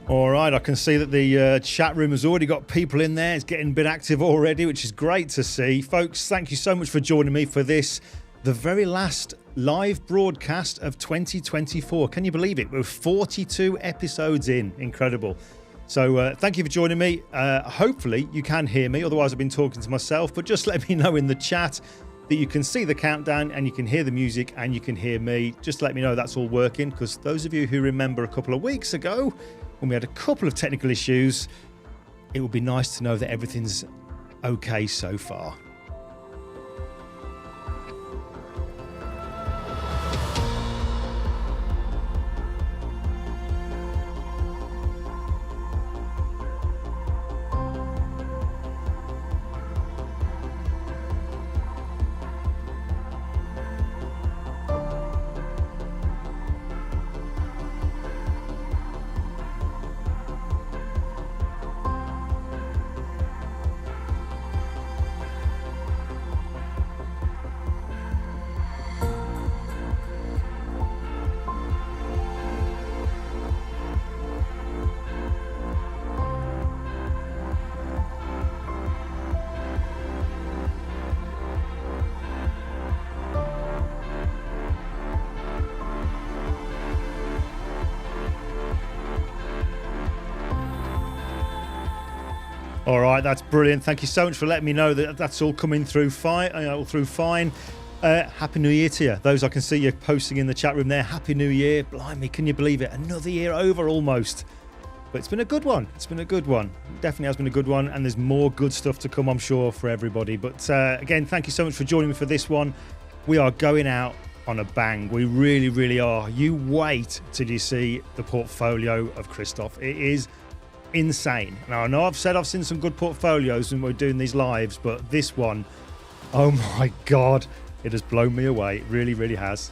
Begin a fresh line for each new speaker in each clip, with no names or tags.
All right, I can see that the chat room has already got people in there. It's getting a bit active already, which is great to see. Folks, thank you so much for joining me for this, the very last live broadcast of 2024. Can you believe it? We're 42 episodes in. Incredible. So thank you for joining me. Hopefully you can hear me. Otherwise, I've been talking to myself. But just let me know in the chat that you can see the countdown and you can hear the music and you can hear me. Just let me know that's all working, because those of you who remember a couple of weeks ago when we had a couple of technical issues, it would be nice to know that everything's okay so far. All right, that's brilliant. Thank you so much for letting me know that that's all coming through fine. Happy New Year to you. Those I can see you posting in the chat room there. Happy New Year. Blimey, can you believe it? Another year over almost. But it's been a good one. It's been a good one. Definitely has been a good one. And there's more good stuff to come, I'm sure, for everybody. But again, thank you so much for joining me for this one. We are going out on a bang. We really, really are. You wait till you see the portfolio of Kristof. It is insane. Now, I know I've said I've seen some good portfolios when we're doing these lives, but this one, oh my God, it has blown me away. It really, really has.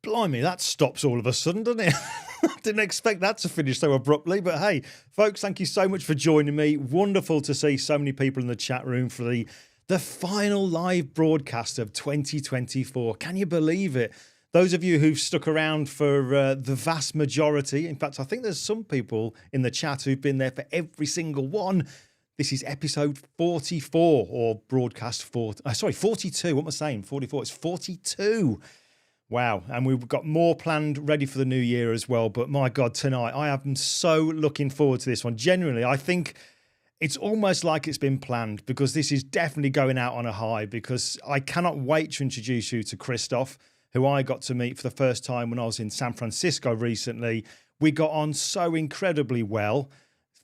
Blimey, that stops all of a sudden, doesn't it? Didn't expect that to finish so abruptly, but hey, folks, thank you so much for joining me. Wonderful to see so many people in the chat room for the final live broadcast of 2024. Can you believe it? Those of you who've stuck around for the vast majority, in fact, I think there's some people in the chat who've been there for every single one. This is episode 44 or broadcast 42. What am I saying? 44. It's 42. Wow. And we've got more planned ready for the new year as well. But my God, tonight, I am so looking forward to this one. Genuinely, I think it's almost like it's been planned because this is definitely going out on a high because I cannot wait to introduce you to Kristof, who I got to meet for the first time when I was in San Francisco recently. We got on so incredibly well.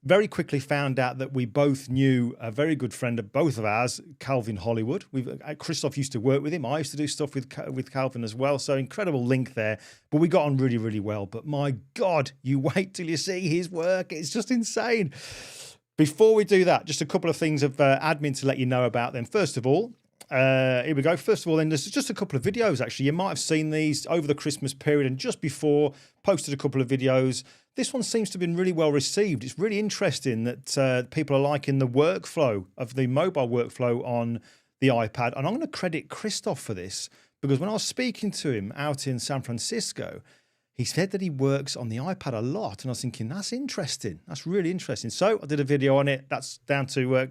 Very quickly found out that we both knew a very good friend of both of ours, Calvin Hollywood. Kristof used to work with him. I used to do stuff with Calvin as well. So incredible link there. But we got on really, really well. But my God, you wait till you see his work. It's just insane. Before we do that, just a couple of things of admin to let you know about them. First of all, here we go. First of all, then there's just a couple of videos, actually. You might have seen these over the Christmas period and just before, posted a couple of videos. This one seems to have been really well received. It's really interesting that people are liking the workflow of the mobile workflow on the iPad. And I'm going to credit Kristof for this because when I was speaking to him out in San Francisco, he said that he works on the iPad a lot. And I was thinking, that's interesting. That's really interesting. So I did a video on it. That's down to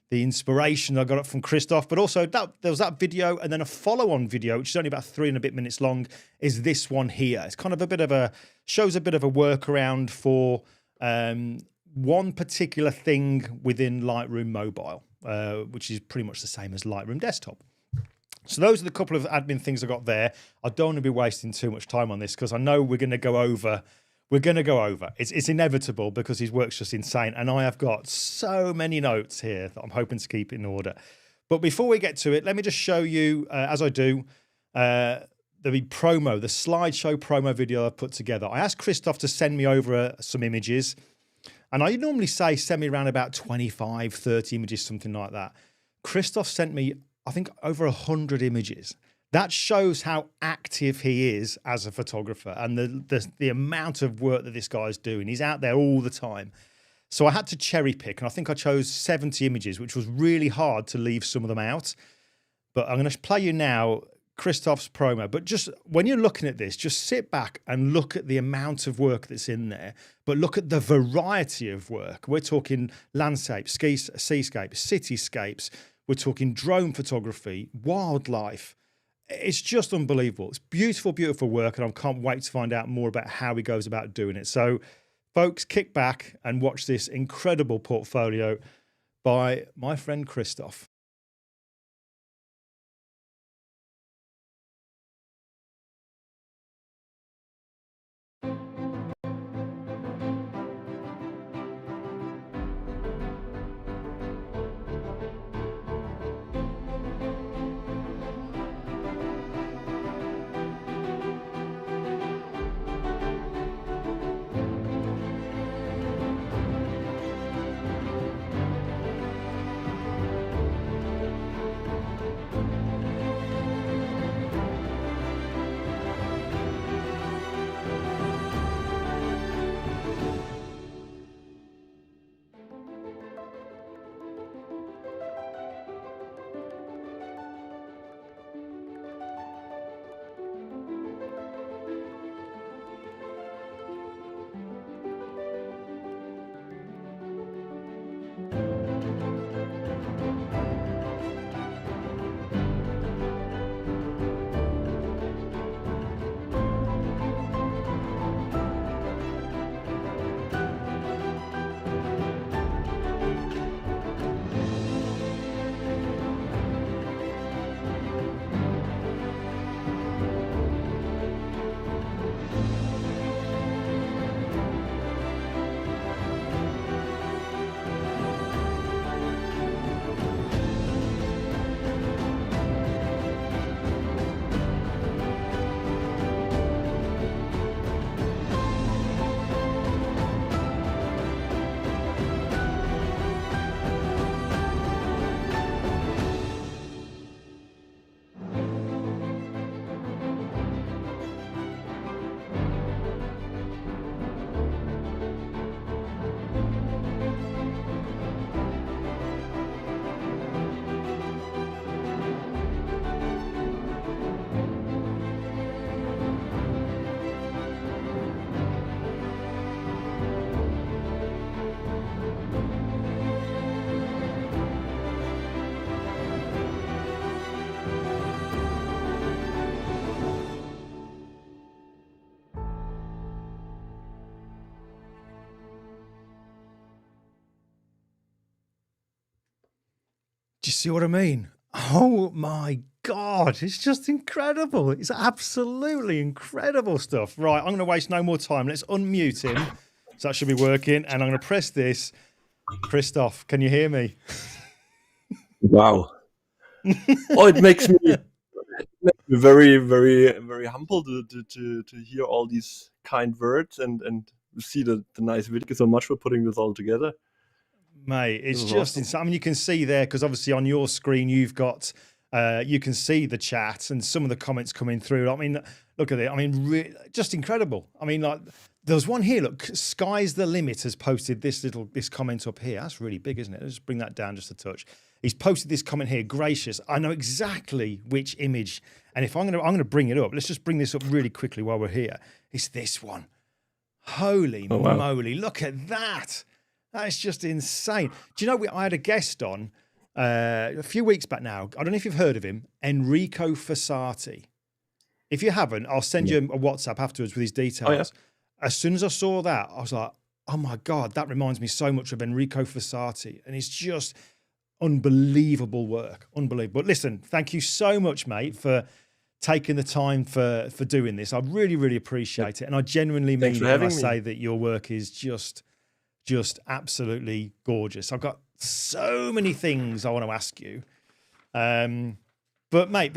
the inspiration I got up from Kristof, but also there was that video and then a follow-on video, which is only about 3 and a bit minutes long, is this one here. It's kind of shows a bit of a workaround for one particular thing within Lightroom Mobile, which is pretty much the same as Lightroom Desktop. So those are the couple of admin things I got there. I don't want to be wasting too much time on this because I know we're going to go over. We're going to go over. It's inevitable because his work's just insane. And I have got so many notes here that I'm hoping to keep in order. But before we get to it, let me just show you, as I do, the slideshow promo video I've put together. I asked Kristof to send me over some images. And I normally say send me around about 25, 30 images, something like that. Kristof sent me, I think, over 100 images. That shows how active he is as a photographer and the amount of work that this guy's doing. He's out there all the time. So I had to cherry pick, and I think I chose 70 images, which was really hard to leave some of them out. But I'm going to play you now Kristof's promo. But just when you're looking at this, just sit back and look at the amount of work that's in there. But look at the variety of work. We're talking landscapes, seascapes, cityscapes. We're talking drone photography, wildlife. It's just unbelievable. It's beautiful, beautiful work, and I can't wait to find out more about how he goes about doing it. So, folks, kick back and watch this incredible portfolio by my friend Kristof. you see what I mean? Oh my God, it's just incredible. It's absolutely incredible stuff. Right, I'm going to waste no more time. Let's unmute him. So that should be working. And I'm going to press this. Kristof, can you hear me?
Wow. Oh, it makes me very, very, very humble to hear all these kind words and see the nice video. Thank you so much for putting this all together.
Mate, it's
This is
just
awesome.
insane. I mean, you can see there, because obviously on your screen, you've got, you can see the chat and some of the comments coming through. I mean, look at it. I mean, just incredible. I mean, like, there's one here. Look, Sky's the Limit has posted this comment up here. That's really big, isn't it? Let's bring that down just a touch. He's posted this comment here. Gracious, I know exactly which image. And if I'm gonna bring it up. Let's just bring this up really quickly while we're here. It's this one. Holy moly! Look at that. That is just insane. Do you know, I had a guest on a few weeks back now. I don't know if you've heard of him, Enrico Fossati. If you haven't, I'll send you a WhatsApp afterwards with his details.
Oh, yeah.
As soon as I saw that, I was like, oh my God, that reminds me so much of Enrico Fossati. And it's just unbelievable work. Unbelievable. But listen, thank you so much, mate, for taking the time for doing this. I really, really appreciate it. And I genuinely mean it when I say that your work is just absolutely gorgeous. I've got so many things I want to ask you. But mate,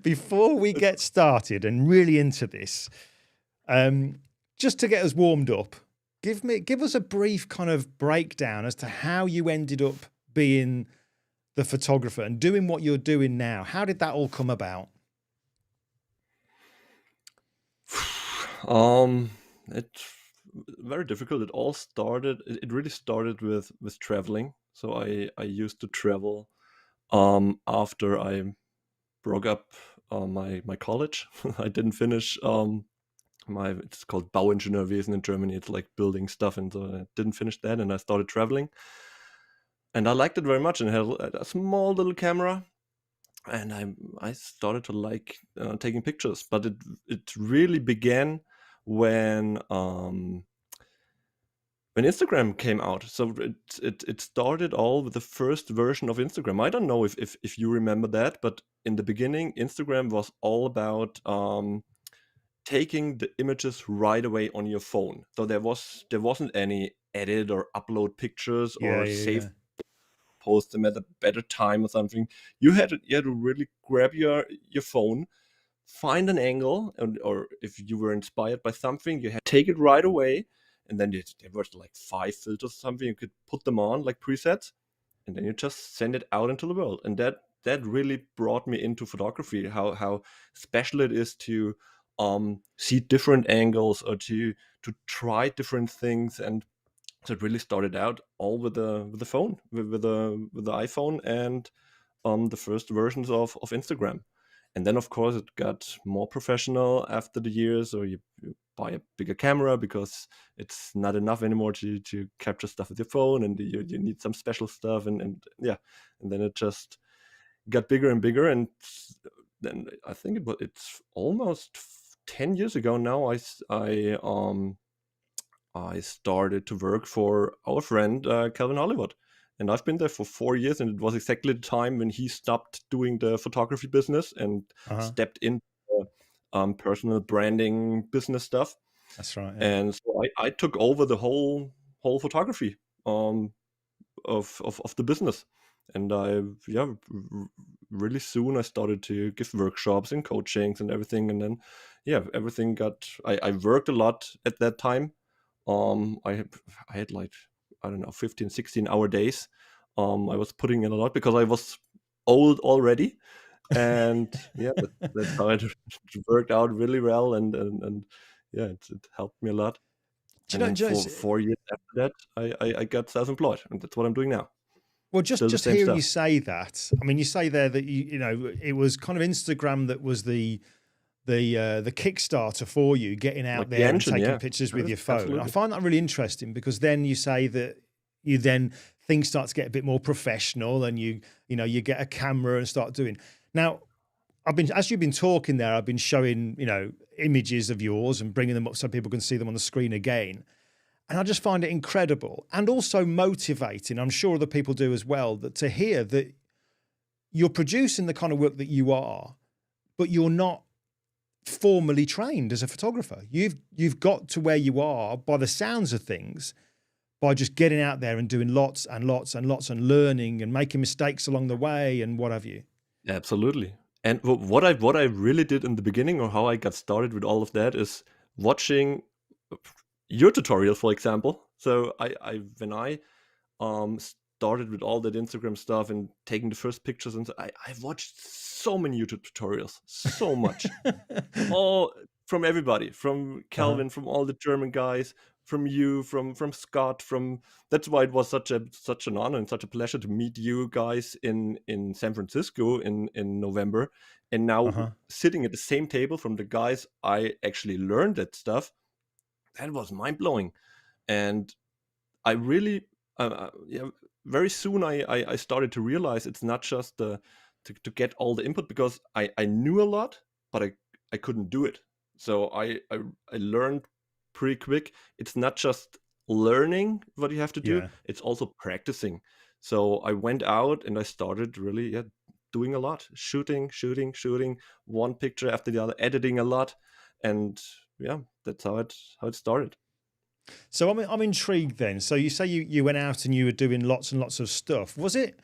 before we get started and really into this, just to get us warmed up, give us a brief kind of breakdown as to how you ended up being the photographer and doing what you're doing now. How did that all come about?
It's very difficult. It all started. It really started with traveling. So I used to travel after I broke up my college. I didn't finish it's called Bauingenieurwesen in Germany. It's like building stuff, and so I didn't finish that, and I started traveling, and I liked it very much, and had a small little camera, and I started to like taking pictures. But it really began when Instagram came out. So it started all with the first version of Instagram. I don't know if you remember that, but in the beginning, Instagram was all about taking the images right away on your phone. So there wasn't any edit or upload pictures or save post them at a better time or something. You had to really grab your phone, find an angle, or if you were inspired by something, you had to take it right away. And then there were like 5 filters or something. You could put them on like presets, and then you just send it out into the world. And that really brought me into photography. How special it is to see different angles or to try different things. And so it really started out all with the phone, with the iPhone and the first versions of Instagram. And then, of course, it got more professional after the years, or you buy a bigger camera because it's not enough anymore to capture stuff with your phone, and you need some special stuff. And then it just got bigger and bigger. And then I think it's almost 10 years ago now, I started to work for our friend Calvin Hollywood. And I've been there for 4 years, and it was exactly the time when he stopped doing the photography business and stepped into personal branding business stuff.
That's right.
Yeah. And so I took over the whole photography of the business. And really soon I started to give workshops and coachings and everything. And then, everything I worked a lot at that time. I had like, I don't know, 15, 16-hour days. I was putting in a lot because I was old already. And that's how it worked out really well. And it helped me a lot. And then for 4 years after that, I got self-employed, and that's what I'm doing now.
Well, just hearing you say that, I mean, you say there that you know it was kind of Instagram that was the Kickstarter for you getting out like there and taking pictures with your phone. Absolutely. I find that really interesting, because then you say that things start to get a bit more professional, and you get a camera and start doing. Now, as you've been talking there, I've been showing images of yours and bringing them up so people can see them on the screen again. And I just find it incredible and also motivating. I'm sure other people do as well, that to hear that you're producing the kind of work that you are, but you're not formally trained as a photographer. You've got to where you are by the sounds of things, by just getting out there and doing lots and lots and lots and learning and making mistakes along the way and what have you.
Absolutely. And what I really did in the beginning, or how I got started with all of that, is watching your tutorial, for example. So when I started with all that Instagram stuff and taking the first pictures, and I've watched so many YouTube tutorials, so much, all from everybody, from Calvin, from all the German guys, from you, from Scott, that's why it was such an honor and such a pleasure to meet you guys in San Francisco in November, and now sitting at the same table from the guys I actually learned that stuff. That was mind blowing, and I really, very soon I started to realize it's not just to get all the input, because I knew a lot, but I couldn't do it. So I learned pretty quick. It's not just learning what you have to do; it's also practicing. So I went out and I started really doing a lot, shooting, one picture after the other, editing a lot, and that's how it started.
So I'm intrigued then. So you say you went out and you were doing lots and lots of stuff. Was it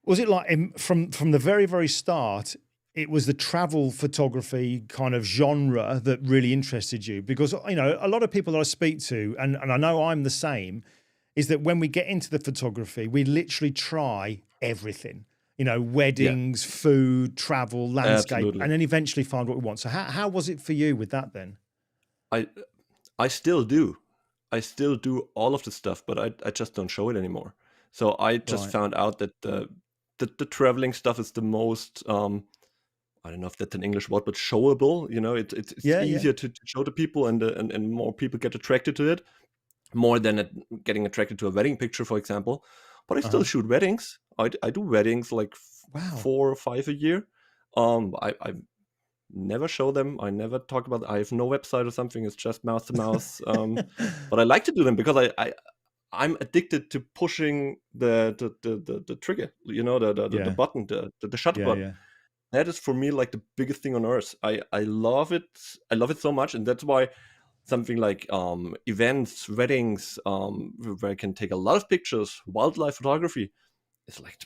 like from the very, very start, it was the travel photography kind of genre that really interested you? Because, you know, a lot of people that I speak to, and I know I'm the same, is that when we get into the photography, we literally try everything. You know, weddings, food, travel, landscape,
Absolutely.
and then eventually find what we want. So how was it for you with that then?
I still do. I still do all of the stuff, but I just don't show it anymore. So I just found out that the traveling stuff is the most, I don't know if that's an English word, but showable. You know, it's easier to show to people, and more people get attracted to it, more than getting attracted to a wedding picture, for example. But I still shoot weddings. I do weddings like 4 or 5 a year. I never show them. I never talk about. I have no website or something. It's just mouth to mouth. But I like to do them because I'm addicted to pushing the trigger. You know, the button, the shutter button.
Yeah.
That is for me like the biggest thing on earth. I love it. I love it so much, and that's why something like events, weddings, where I can take a lot of pictures, wildlife photography, is like.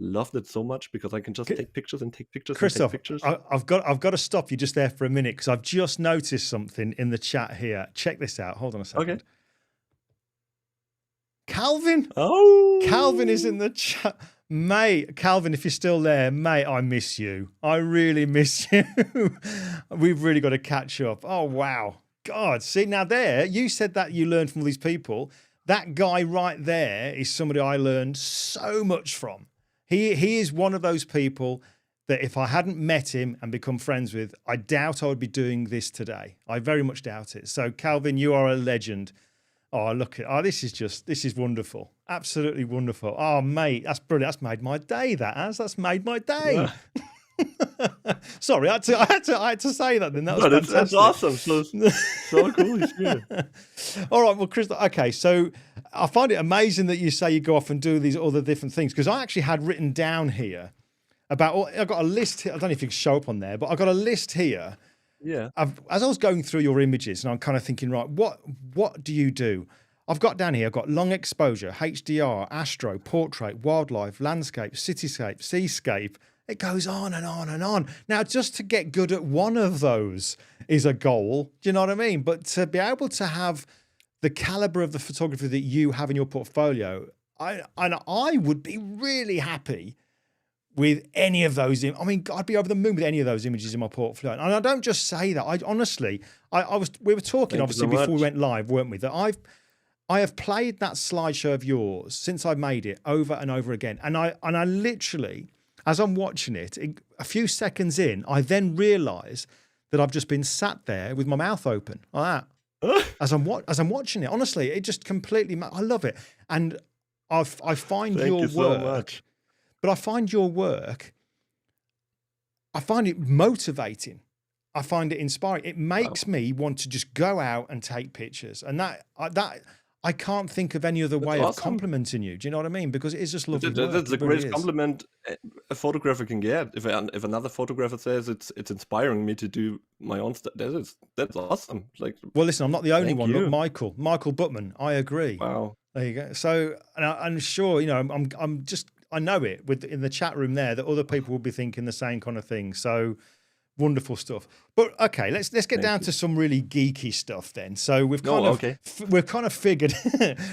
Loved it so much because I can just take pictures and take pictures
Kristof,
and take pictures.
I've got to stop you just there for a minute, because I've just noticed something in the chat here. Check this out. Hold on a second.
Okay.
Calvin.
Oh,
Calvin is in the chat. Mate, Calvin, if you're still there, mate, I miss you. I really miss you. We've really got to catch up. Oh, wow. God, see, now there, you said that you learned from all these people. That guy right there is somebody I learned so much from. He is one of those people that if I hadn't met him and become friends with, I doubt I would be doing this today. I very much doubt it. So Calvin, you are a legend. Oh, look at, this is wonderful. Absolutely wonderful. Oh, mate, that's brilliant. That's made my day, that's made my day. Yeah. Sorry, I had to say that then. That was fantastic.
That's awesome. So cool.
All right, well, Chris, okay, so I find it amazing that you say you go off and do these other different things, because I actually had written down here about, I've got a list here. I don't know if you can show up on there, but I've got a list here.
Yeah.
As I was going through your images, and I'm kind of thinking, right, what do you do? I've got down here, I've got long exposure, HDR, astro, portrait, wildlife, landscape, cityscape, seascape. It goes on and on and on. Now, just to get good at one of those is a goal. Do you know what I mean? But to be able to have the caliber of the photography that you have in your portfolio, I would be really happy with any of those. I mean, I'd be over the moon with any of those images in my portfolio. And I don't just say that. We were talking obviously before we went live, weren't we? That I have played that slideshow of yours since I made it over and over again. And I literally, as I'm watching it, a few seconds in, I then realise that I've just been sat there with my mouth open like that as I'm watching it. Honestly, it just completely. I love it, and I find your work.
So much.
But I find your work. I find it motivating. I find it inspiring. It makes
Wow,
me want to just go out and take pictures, and that I can't think of any other
that's
way of
awesome.
complimenting you. Do you know what I mean? Because it is just lovely work.
That's the
It really
greatest
is.
compliment a photographer can get. If another photographer says it's inspiring me to do my own stuff, that's awesome. Like,
Well, listen, I'm not the only
thank
one. Look,
you.
Michael Buttman, I agree.
Wow.
There you go. So, and I'm sure, I'm just, I know it with in the chat room there that other people will be thinking the same kind of thing. So wonderful stuff. But okay, let's get
Thank
down
you.
to some really geeky stuff then. So
No, okay.
we've kind of figured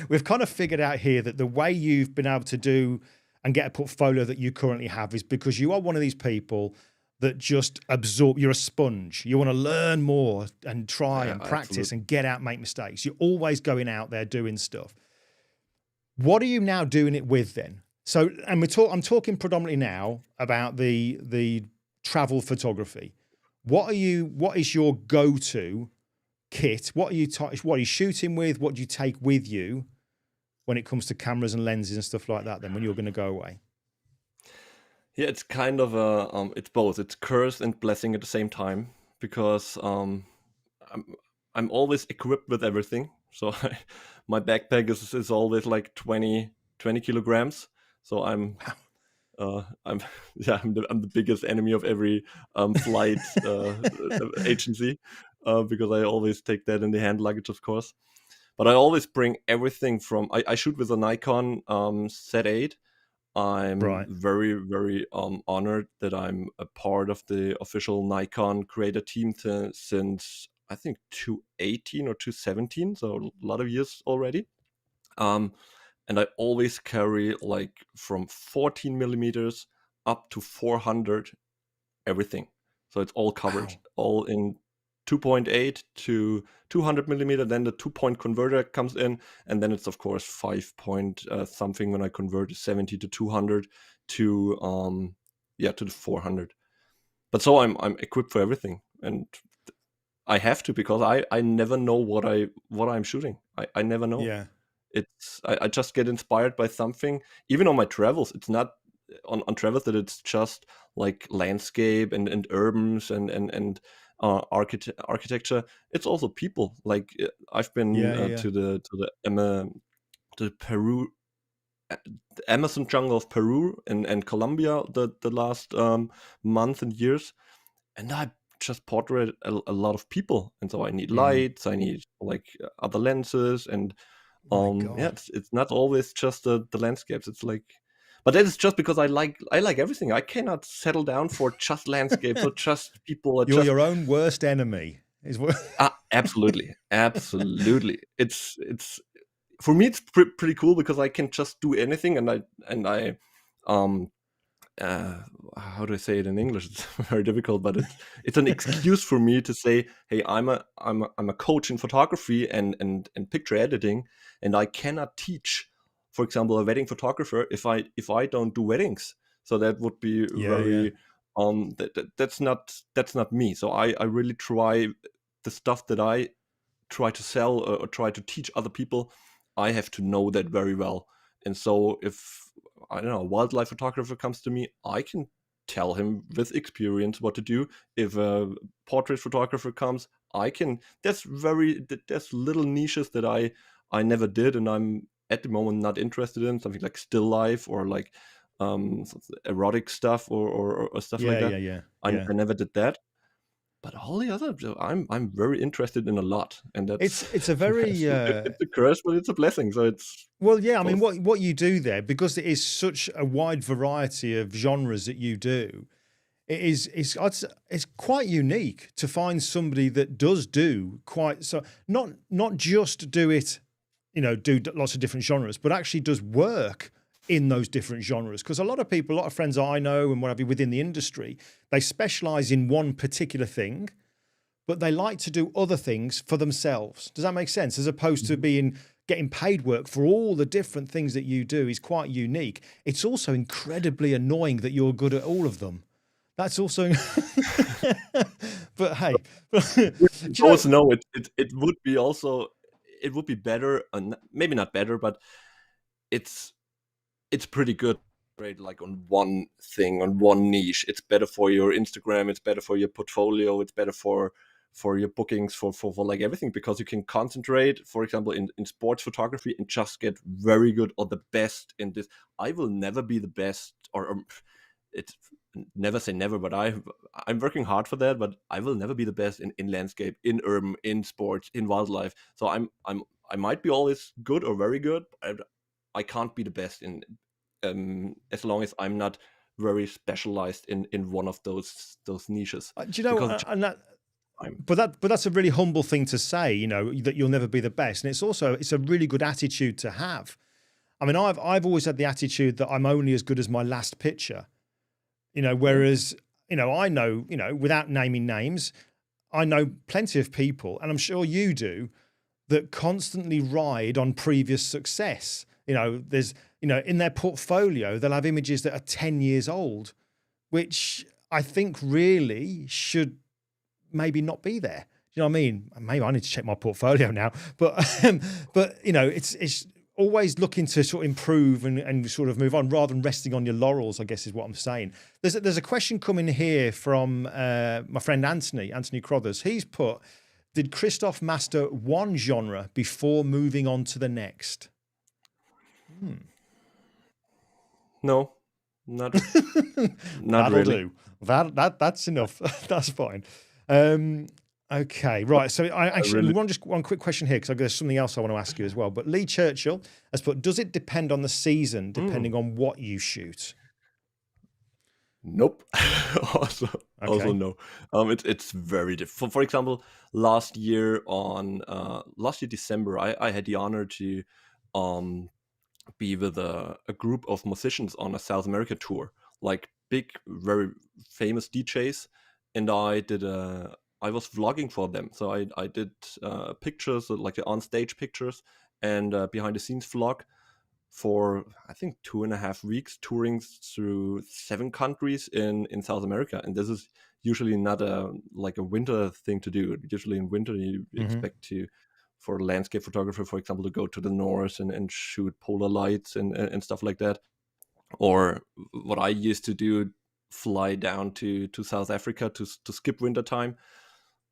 we've kind of figured out here that the way you've been able to do and get a portfolio that you currently have is because you are one of these people that just absorb. You're a sponge. You want to learn more and try
Yeah,
and practice
absolutely.
and get out, make mistakes. You're always going out there doing stuff. What are you now doing it with then? So, and I'm talking predominantly now about the travel photography. What is your go-to kit? What are you shooting with? What do you take with you when it comes to cameras and lenses and stuff like that then when you're going to go away?
Yeah, it's kind of it's both. It's curse and blessing at the same time because I'm I'm always equipped with everything. So my backpack is always like 20 kilograms. So I'm yeah, I'm the biggest enemy of every flight agency because I always take that in the hand luggage, of course. But I always bring everything from. I shoot with a Nikon Z8. I'm
Right.
very, very honored that I'm a part of the official Nikon creator team since I think 2018 or 2017, so a lot of years already. Um, and I always carry like from 14 millimeters up to 400 everything. So it's all covered,
Wow.
all in 2.8 to 200 millimeter. Then the 2-point converter comes in, and then it's of course 5 point something when I convert 70 to 200 to to the 400. But so I'm equipped for everything, and I have to because I never know what I'm shooting. I never know.
Yeah.
I just get inspired by something. Even on my travels, it's not on travels that it's just like landscape and urbans and architecture. It's also people. Like I've been
Yeah. Yeah.
to the Peru, the Amazon jungle of Peru and Colombia the last month and years, and I just portrait a lot of people, and so I need
Mm.
lights, I need like other lenses, and
My
yeah,
God.
it's not always just the landscapes. It's like, but that is just because I like everything. I cannot settle down for just landscapes or just people or
You're
just
your own worst enemy. Is what?
absolutely, absolutely. It's for me it's pretty cool because I can just do anything, and I um uh, how do I say it in English? It's very difficult, but it's an excuse for me to say, "Hey, I'm a coach in photography and picture editing, and I cannot teach, for example, a wedding photographer if I don't do weddings." So that would be
Yeah. Yeah.
very that's not me. So I really try the stuff that I try to sell or try to teach other people. I have to know that very well. And so if I don't know, a wildlife photographer comes to me, I can tell him with experience what to do. If a portrait photographer comes, I can. There's little niches that I never did, and I'm at the moment not interested in something like still life or like erotic stuff or stuff like
Yeah.
that.
Yeah. Yeah.
I
Yeah.
never did that. But all the other, I'm very interested in a lot, and
It's
that's
it's a very
it's a curse, but it's a blessing. So it's
well, yeah. I mean,
both.
what you do there, because it is such a wide variety of genres that you do, it's quite unique to find somebody that does do quite so not just do it, do lots of different genres, but actually does work in those different genres. Because a lot of people, a lot of friends I know and whatever within the industry, they specialize in one particular thing, but they like to do other things for themselves. Does that make sense? As opposed to
Mhm.
getting paid work for all the different things that you do is quite unique. It's also incredibly annoying that you're good at all of them. That's also, but hey, do
We
you know?
both know it would be also it would be better, maybe not better, but it's it's pretty good concentrate like on one thing, on one niche. It's better for your Instagram, it's better for your portfolio, it's better for your bookings, for like everything, because you can concentrate, for example, in sports photography, and just get very good or the best in this. I will never be the best, or it's never say never, but I'm working hard for that, but I will never be the best in landscape, in urban, in sports, in wildlife. So I might be always good or very good, but I can't be the best in as long as I'm not very specialized in one of those niches.
Do you know,
Because
and that, but that's a really humble thing to say, you know, that you'll never be the best. And it's a really good attitude to have. I mean, I've always had the attitude that I'm only as good as my last picture, you know, whereas, you know, I know, you know, without naming names, I know plenty of people, and I'm sure you do, that constantly ride on previous success. You know, there's, you know, in their portfolio, they'll have images that are 10 years old, which I think really should maybe not be there. Do you know what I mean? Maybe I need to check my portfolio now, but you know, it's always looking to sort of improve and sort of move on rather than resting on your laurels, I guess is what I'm saying. There's a question coming here from my friend Anthony Crothers. He's put, did Kristof master one genre before moving on to the next?
No, not
That'll
really.
do. That's enough. That's fine. Okay, right. So we want just one quick question here, because there's something else I want to ask you as well. But Lee Churchill has put, does it depend on the season, depending on what you shoot?
Nope. Also no. It's very different. For example, last year December, I had the honor to be with a group of musicians on a South America tour, like big, very famous DJs, and I was vlogging for them. So I did pictures, like on stage pictures, and behind the scenes vlog for I think 2.5 weeks, touring through 7 countries in South America. And this is usually not a winter thing to do. Usually in winter you expect for a landscape photographer, for example, to go to the north and shoot polar lights and stuff like that. Or what I used to do, fly down to South Africa to skip winter time.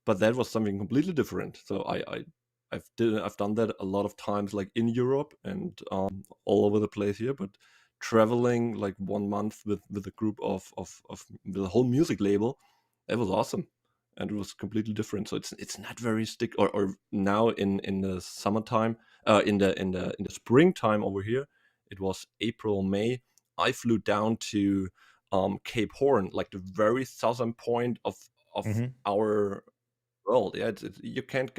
But that was something completely different. So I've done that a lot of times, like in Europe and all over the place here. But traveling like 1 month with a group of with a whole music label, that was awesome, and it was completely different. So it's not very or now in the summertime, in the springtime over here, it was April, May. I flew down to Cape Horn, like the very southern point of our world. Yeah, you can't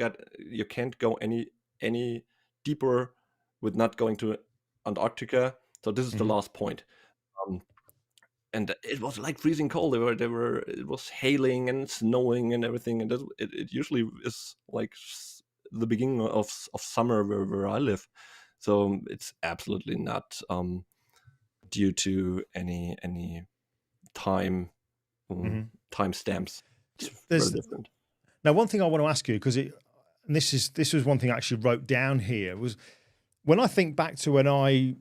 go any deeper with not going to Antarctica. So this is the last point. And it was like freezing cold. It was hailing and snowing and everything. And it usually is like the beginning of summer where I live. So it's absolutely not due to any time stamps. It's very different.
Now, one thing I want to ask you, because this was one thing I actually wrote down here, was when I think back to when I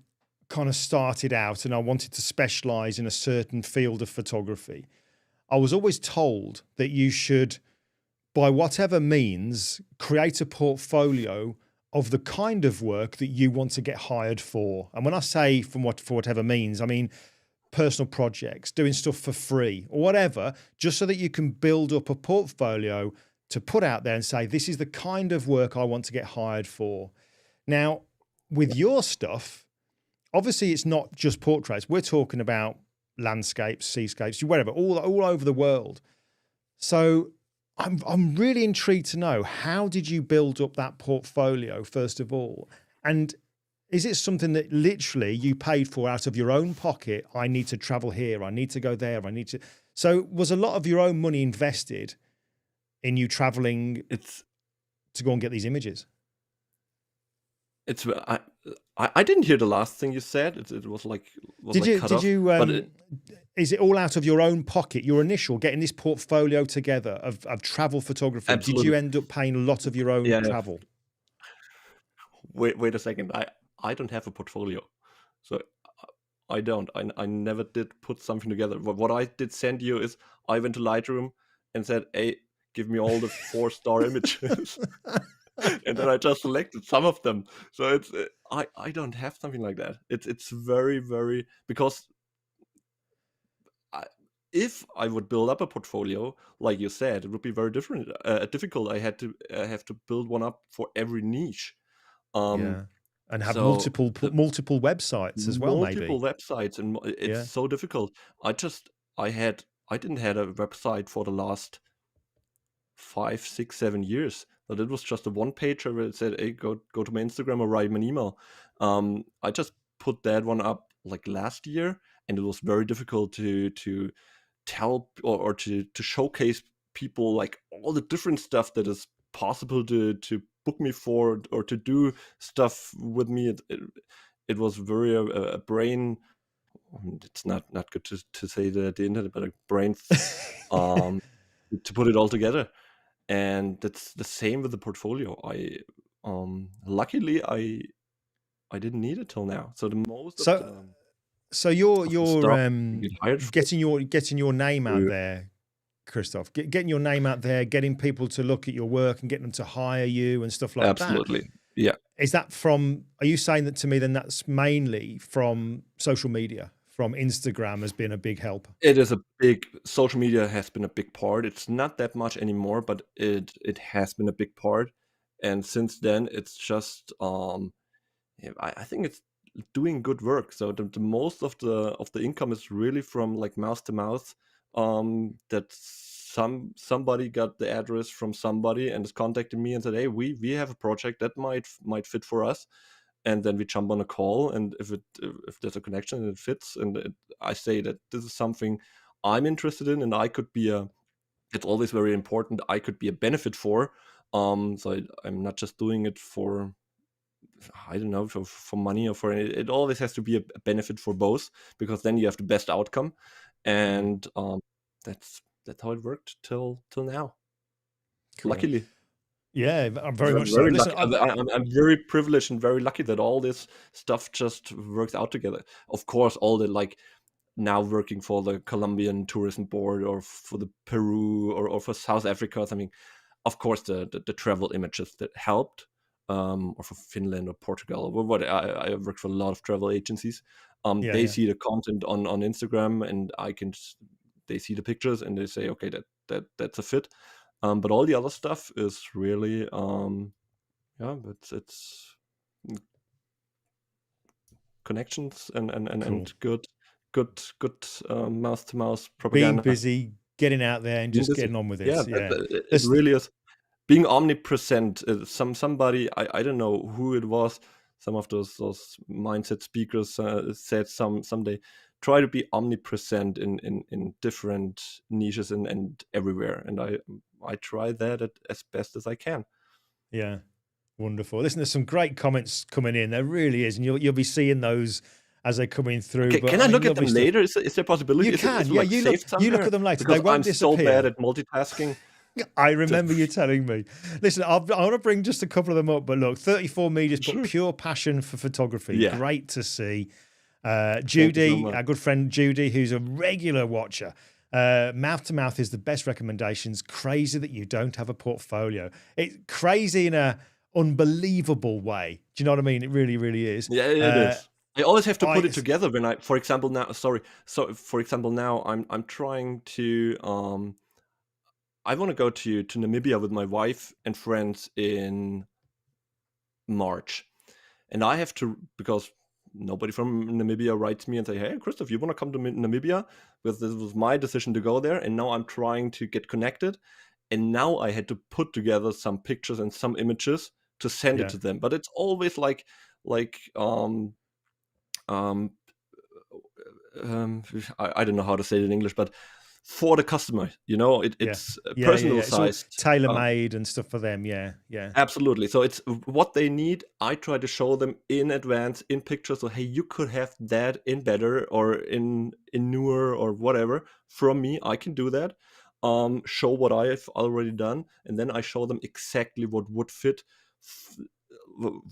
kind of started out and I wanted to specialize in a certain field of photography, I was always told that you should, by whatever means, create a portfolio of the kind of work that you want to get hired for. And when I say for whatever means, I mean personal projects, doing stuff for free or whatever, just so that you can build up a portfolio to put out there and say, this is the kind of work I want to get hired for. Now, with your stuff, obviously it's not just portraits. We're talking about landscapes, seascapes, whatever, all over the world. So I'm really intrigued to know, how did you build up that portfolio, first of all? And is it something that literally you paid for out of your own pocket? I need to travel here, I need to go there, I need to... So was a lot of your own money invested in you traveling to go and get these images?
I didn't hear the last thing you said. It was like
is it all out of your own pocket, your initial getting this portfolio together of travel photography?
Absolutely.
Did you end up paying a lot of your own travel?
Wait a second. I don't have a portfolio. So I don't. I never did put something together. What I did send you is I went to Lightroom and said, "Hey, give me all the 4-star images," and then I just selected some of them. So it's I don't have something like that. It's very, very, because I, if I would build up a portfolio, like you said, it would be very difficult. I have to build one up for every niche.
Yeah. And have
So
multiple websites as well,
multiple
maybe.
websites, and it's
Yeah.
so difficult. I didn't have a website for the last 5, 6, 7 years. But it was just a one pager where it said, "Hey, go to my Instagram or write me an email." I just put that one up like last year, and it was very difficult to tell or to showcase people like all the different stuff that is possible to book me for or to do stuff with me. It was very a brain. It's not good to say that at the internet, but a brain um, to put it all together. And that's the same with the portfolio. Luckily I didn't need it till now. So the most of
So
the
you're
stuff you get hired for.
getting your name out there, Kristof. Getting your name out there, getting people to look at your work and getting them to hire you and stuff like that.
Absolutely. Yeah.
Is that are you saying that to me then that's mainly from social media, from Instagram has been a big help?
It is social media has been a big part. It's not that much anymore, but it has been a big part. And since then it's just I think it's doing good work. So the most of the income is really from like mouth to mouth. That somebody got the address from somebody and is contacting me and said, "Hey, we have a project that might fit for us," and then we jump on a call. And if there's a connection and it fits, and I say that this is something I'm interested in, and I could be it's always very important. I could be a benefit for. So I'm not just doing it for, I don't know, for money or for any. It always has to be a benefit for both, because then you have the best outcome. And that's how it worked till now.
Cool.
Luckily.
Yeah, very much so. Listen,
I'm very privileged and very lucky that all this stuff just works out together. Of course, all the like now working for the Colombian Tourism Board or for the Peru or for South Africa or something. Of course, the travel images that helped, or for Finland or Portugal or what. I worked for a lot of travel agencies. They see the content on Instagram, and they see the pictures and they say, okay, that's a fit. But all the other stuff is really, it's connections and good mouth to mouth propaganda.
Being busy, getting out there, and just getting on with this.
Yeah, it really is. Being omnipresent. Somebody, I don't know who it was. Some of those mindset speakers said someday, try to be omnipresent in different niches and everywhere. And I try that as best as I can.
Yeah, wonderful. Listen, there's some great comments coming in. There really is, and you'll be seeing those as they're coming through.
Okay,
but
can I look at them later? Is there a possibility?
You can.
Like
you look at them later.
Because
They won't
I'm
disappear.
so bad at multitasking.
I remember you telling me. Listen, I want to bring just a couple of them up, but look, 34 meters, but pure passion for photography.
Yeah.
Great to see. Judy, our good friend Judy, who's a regular watcher. Mouth to mouth is the best recommendations. Crazy that you don't have a portfolio. It's crazy in a unbelievable way. Do you know what I mean? It really, really is.
Yeah, it is. I always have to put it together when for example, now, I'm trying to, I want to go to Namibia with my wife and friends in March. And I have to, because nobody from Namibia writes me and say, "Hey, Kristof, you want to come to Namibia?" Because this was my decision to go there. And now I'm trying to get connected. And now I had to put together some pictures and some images to send it to them. But it's always I don't know how to say it in English, but for the customer, it's personalized,
it's tailor-made and stuff for them. Yeah.
Absolutely. So it's what they need. I try to show them in advance in pictures. So hey, you could have that in better or in newer or whatever from me. I can do that. Show what I've already done, and then I show them exactly what would fit,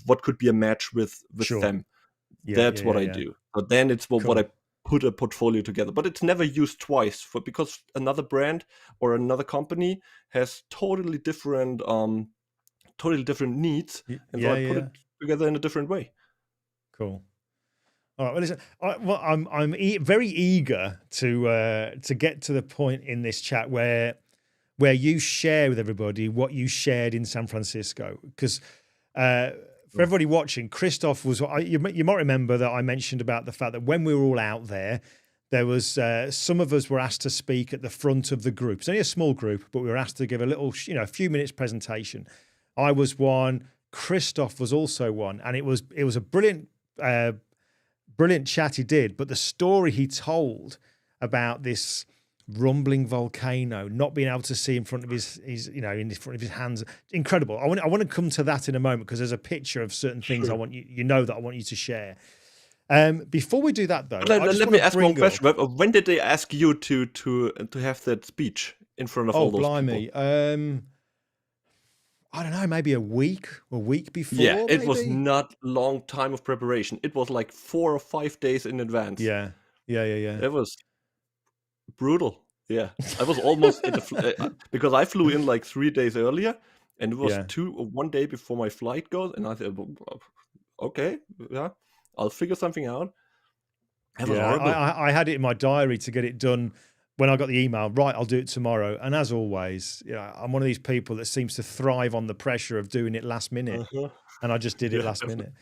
what could be a match with them. That's what I do. So then it's what
Cool.
I put a portfolio together. But it's never used twice because another brand or another company has totally different needs, and so I put it together in a different way.
Cool. All right. Well, listen, I'm very eager to get to the point in this chat where you share with everybody what you shared in San Francisco, because for everybody watching, Kristof was. You might remember that I mentioned about the fact that when we were all out there, there was some of us were asked to speak at the front of the group. It's only a small group, but we were asked to give a little, a few minutes presentation. I was one. Kristof was also one, and it was a brilliant chat he did. But the story he told about this rumbling volcano, not being able to see in front of his in front of his hands, incredible. I want to come to that in a moment, because there's a picture of certain things I want that I want you to share. Before we do that, though,
let me ask one question. When did they ask you to have that speech in front of all those
blimey.
people?
I don't know, maybe a week before.
Yeah, it was not long time of preparation. It was like 4 or 5 days in advance.
Yeah.
It was brutal. Yeah, I was almost because I flew in like 3 days earlier, and it was 1 day before my flight goes, and I said, okay, yeah, I'll figure something out. It was horrible.
I had it in my diary to get it done when I got the email. Right, I'll do it tomorrow. And as always, I'm one of these people that seems to thrive on the pressure of doing it last minute. And I just did it last minute.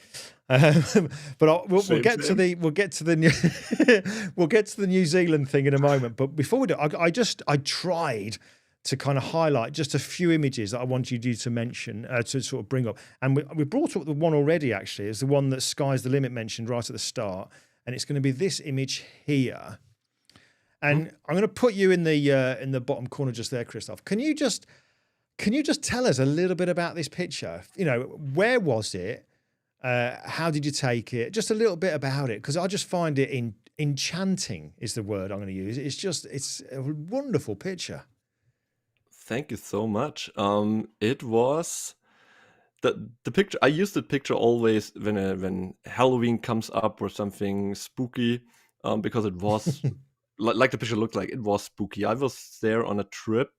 But we'll get to the we'll get to the New Zealand thing in a moment. But before we do, I tried to kind of highlight just a few images that I wanted you to mention, to sort of bring up. And we brought up the one already, actually, is the one that Sky's the Limit mentioned right at the start. And it's going to be this image here. And I'm going to put you in the bottom corner just there, Kristof. Can you just tell us a little bit about this picture? Where was it? How did you take it? Just a little bit about it, because I just find it enchanting is the word I'm going to use. It's a wonderful picture.
Thank you so much. It was the picture. I use the picture always when Halloween comes up or something spooky, because it was like the picture looked like. It was spooky. I was there on a trip,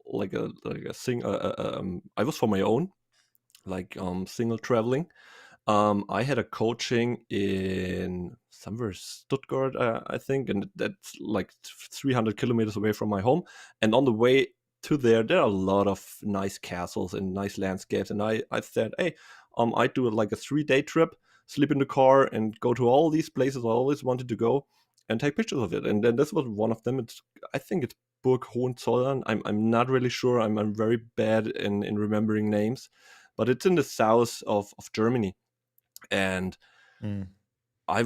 like a thing. I was for my own, like single traveling. I had a coaching in somewhere Stuttgart, I think, and that's like 300 kilometers away from my home. And on the way to there are a lot of nice castles and nice landscapes. And I said, hey, I do like a 3-day trip, sleep in the car, and go to all these places I always wanted to go and take pictures of it. And then this was one of them. I think it's 𝐏𝐻𝐻𝐻. I'm not really sure. I'm very bad in remembering names, but it's in the south of Germany. And I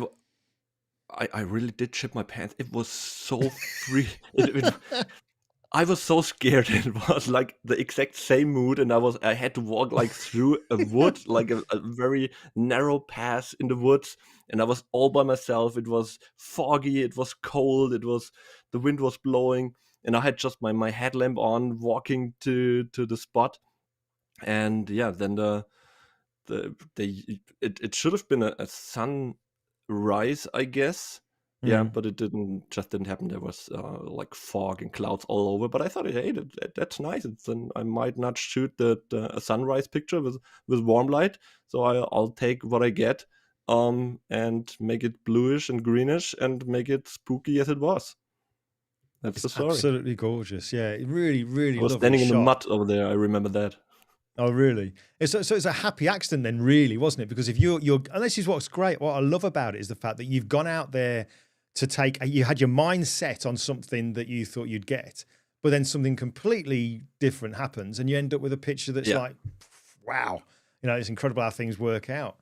really did shit my pants. It was so free. I was so scared. It was like the exact same mood, and I had to walk like through a wood, like a very narrow path in the woods, and I was all by myself. It was foggy, it was cold, the wind was blowing, and I had just my headlamp on, walking to the spot. And yeah, then it should have been a sunrise, I guess. Yeah, but it didn't happen. There was like fog and clouds all over. But I thought, hey, that's nice. I might not shoot a sunrise picture with warm light, so I'll take what I get, and make it bluish and greenish and make it spooky as it was. That's the story.
Absolutely gorgeous. Yeah, really, really.
I was standing in the mud over there. I remember that.
Oh, really? So it's a happy accident then, really, wasn't it? Because if you're, and this is what's great. What I love about it is the fact that you've gone out there to you had your mind set on something that you thought you'd get, but then something completely different happens, and you end up with a picture that's like, wow, it's incredible how things work out.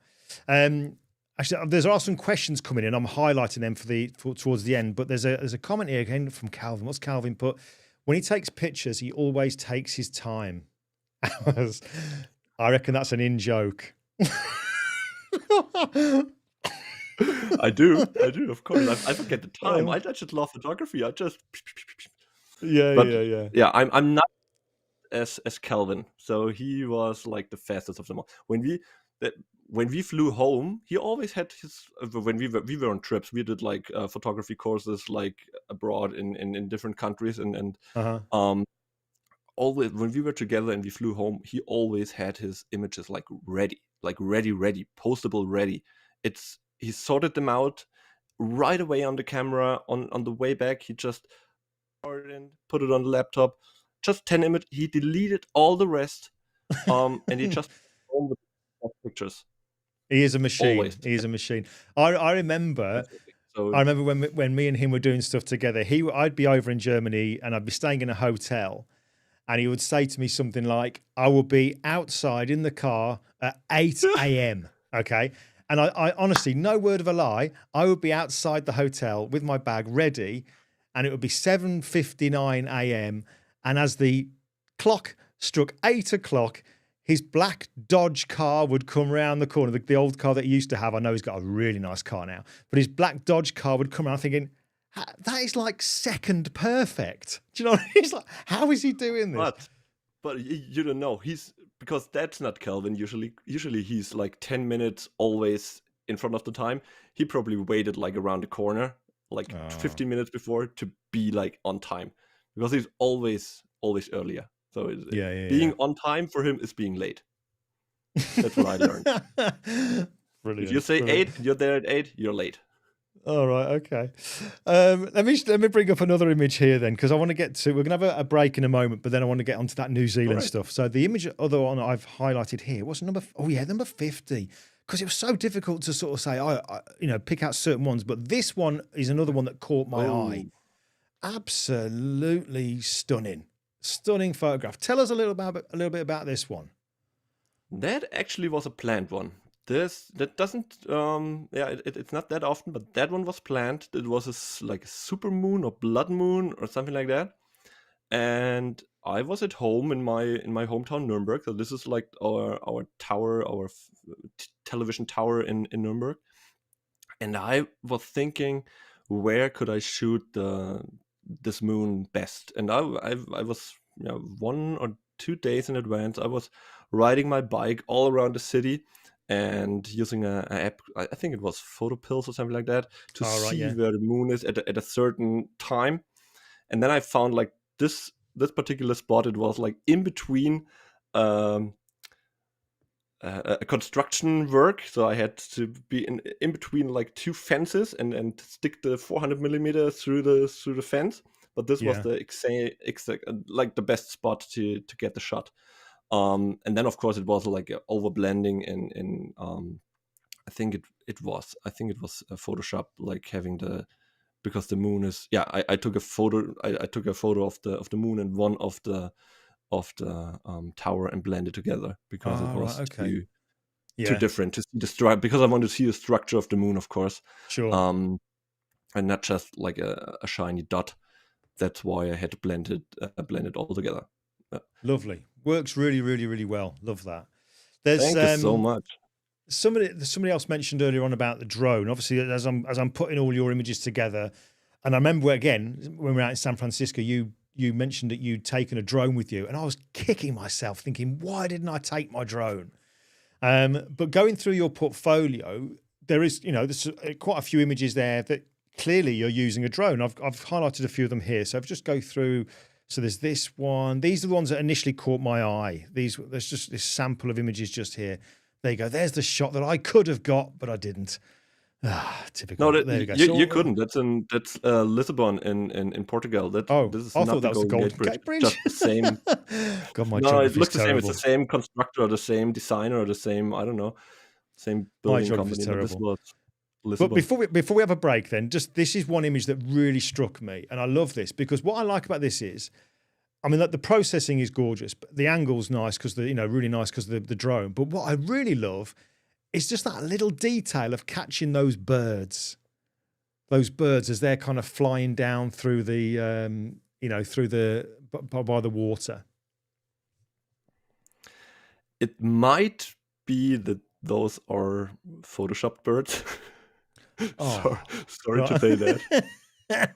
Actually, there are some questions coming in. I'm highlighting them for towards the end, but there's a comment here again from Calvin. What's Calvin put? When he takes pictures, he always takes his time. I reckon that's an in-joke.
I do, of course. I forget the time. I just love photography. Yeah. I'm not as Calvin. So he was like the fastest of them all. when we flew home, he always had his. When we were on trips, we did like photography courses like abroad in different countries, and
Uh-huh.
always when we were together and we flew home, he always had his images like ready, postable ready. He sorted them out right away on the camera. On the way back, he just started in, put it on the laptop, just 10 images. He deleted all the rest, and he just home with pictures.
He is a machine.
Always.
He is a machine. I remember.
So
I remember when me and him were doing stuff together. I'd be over in Germany and I'd be staying in a hotel, and he would say to me something like, "I will be outside in the car at 8 a.m." Okay, and I honestly, no word of a lie, I would be outside the hotel with my bag ready, and it would be 7:59 a.m. And as the clock struck 8 o'clock, his black Dodge car would come around the corner, the old car that he used to have. I know he's got a really nice car now, but his black Dodge car would come around thinking, that is like second perfect. Do you know what I mean? He's like, how is he doing this?
But you don't know. Because that's not Kelvin usually. Usually he's like 10 minutes always in front of the time. He probably waited like around the corner, like 15 minutes before to be like on time. Because he's always earlier. So being on time for him is being late. That's what I learned.
Brilliant.
If you say 8 and you're there at 8, you're late.
All right, okay. Let me bring up another image here then, because I want to get to. We're going to have a break in a moment, but then I want to get onto that New Zealand stuff. So the other one I've highlighted here was number 50, because it was so difficult to sort of say, pick out certain ones. But this one is another one that caught my eye. Absolutely stunning photograph. Tell us a little bit about this one.
That actually was a planned one. That doesn't it's not that often, but that one was planned. It was like a super moon or blood moon or something like that. And I was at home in my hometown Nuremberg. So this is like our tower, our television tower in Nuremberg. And I was thinking, where could I shoot this moon best? And I was 1 or 2 days in advance. I was riding my bike all around the city and using an app. I think it was PhotoPills or something like that to see where the moon is at a certain time. And then I found like this particular spot. It was like in between a construction work, so I had to be in between like 2 fences and stick the 400 millimeter through the fence. But this was the exact like the best spot to get the shot. And then of course it was like overblending in I think it was Photoshop, like having because the moon is I took a photo of the moon and one of the tower and blended together because it was too different to see the structure, because I want to see the structure of the moon, of course.
Sure.
And not just like a shiny dot. That's why I had to blend it all together.
Lovely. Works really, really, really well. Love that. Thank
you so much.
Somebody else mentioned earlier on about the drone. Obviously, as I'm putting all your images together, and I remember again when we were out in San Francisco, you mentioned that you'd taken a drone with you, and I was kicking myself thinking, why didn't I take my drone? But going through your portfolio, there's quite a few images there that clearly you're using a drone. I've highlighted a few of them here, so I've just go through. So there's this one. These are the ones that initially caught my eye. There's just this sample of images just here. There you go. There's the shot that I could have got, but I didn't. Typical.
No,
there you go.
You couldn't. That's Lisbon in Portugal. This is
I
not
thought that was the Golden Gate Bridge.
Just the same.
God, my
no, it looks the
terrible.
same. It's the same constructor or the same designer or the same, I don't know, same building company.
Terrible. But before we have a break, then this is one image that really struck me, and I love this because what I like about this is, I mean, like the processing is gorgeous, but the angle's nice because really nice because of the drone. But what I really love is just that little detail of catching those birds as they're kind of flying down through the by the water.
It might be that those are photoshopped birds. Sorry to say that.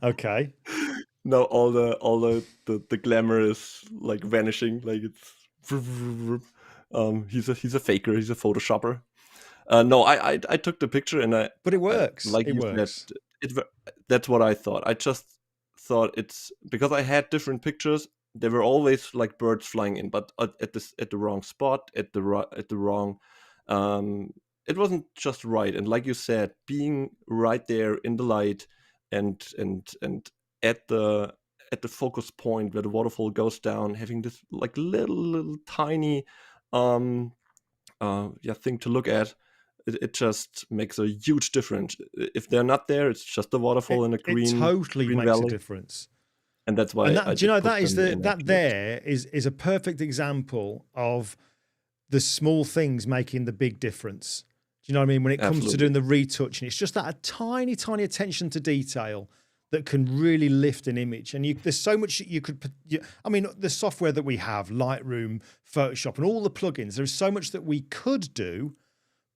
Okay.
No, all the glamour is like vanishing, like it's He's a faker. He's a photoshopper. No, I took the picture, and
But it works.
like
It
you said,
works.
that's what I thought. I just thought it's because I had different pictures. There were always like birds flying in, but at the wrong spot, at the wrong. Um, it wasn't just right, and like you said, being right there in the light, and at the focus point where the waterfall goes down, having this like little tiny thing to look at, it just makes a huge difference. If they're not there, it's just a waterfall in a
It totally
green
makes a
valley,
difference.
and that's why
And
I
do you
did
know
put
that is
them in
that
afterwards.
there is a perfect example of the small things making the big difference. Do you know what I mean? When it comes to
Absolutely.
doing the retouching, it's just that a tiny, tiny attention to detail that can really lift an image. And there's so much you could. I mean, the software that we have, Lightroom, Photoshop, and all the plugins. There's so much that we could do,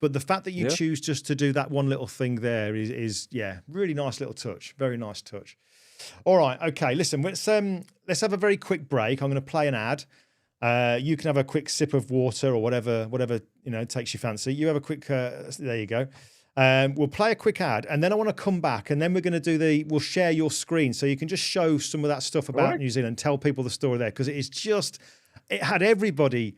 but the fact that you
Yeah.
choose just to do that one little thing there is really nice little touch. Very nice touch. All right, okay. Listen, let's have a very quick break. I'm going to play an ad. You can have a quick sip of water or whatever takes your fancy. You have a quick. There you go. We'll play a quick ad, and then I want to come back, and then we're going to we'll share your screen so you can just show some of that stuff about
right.
New Zealand, tell people the story there, because it had everybody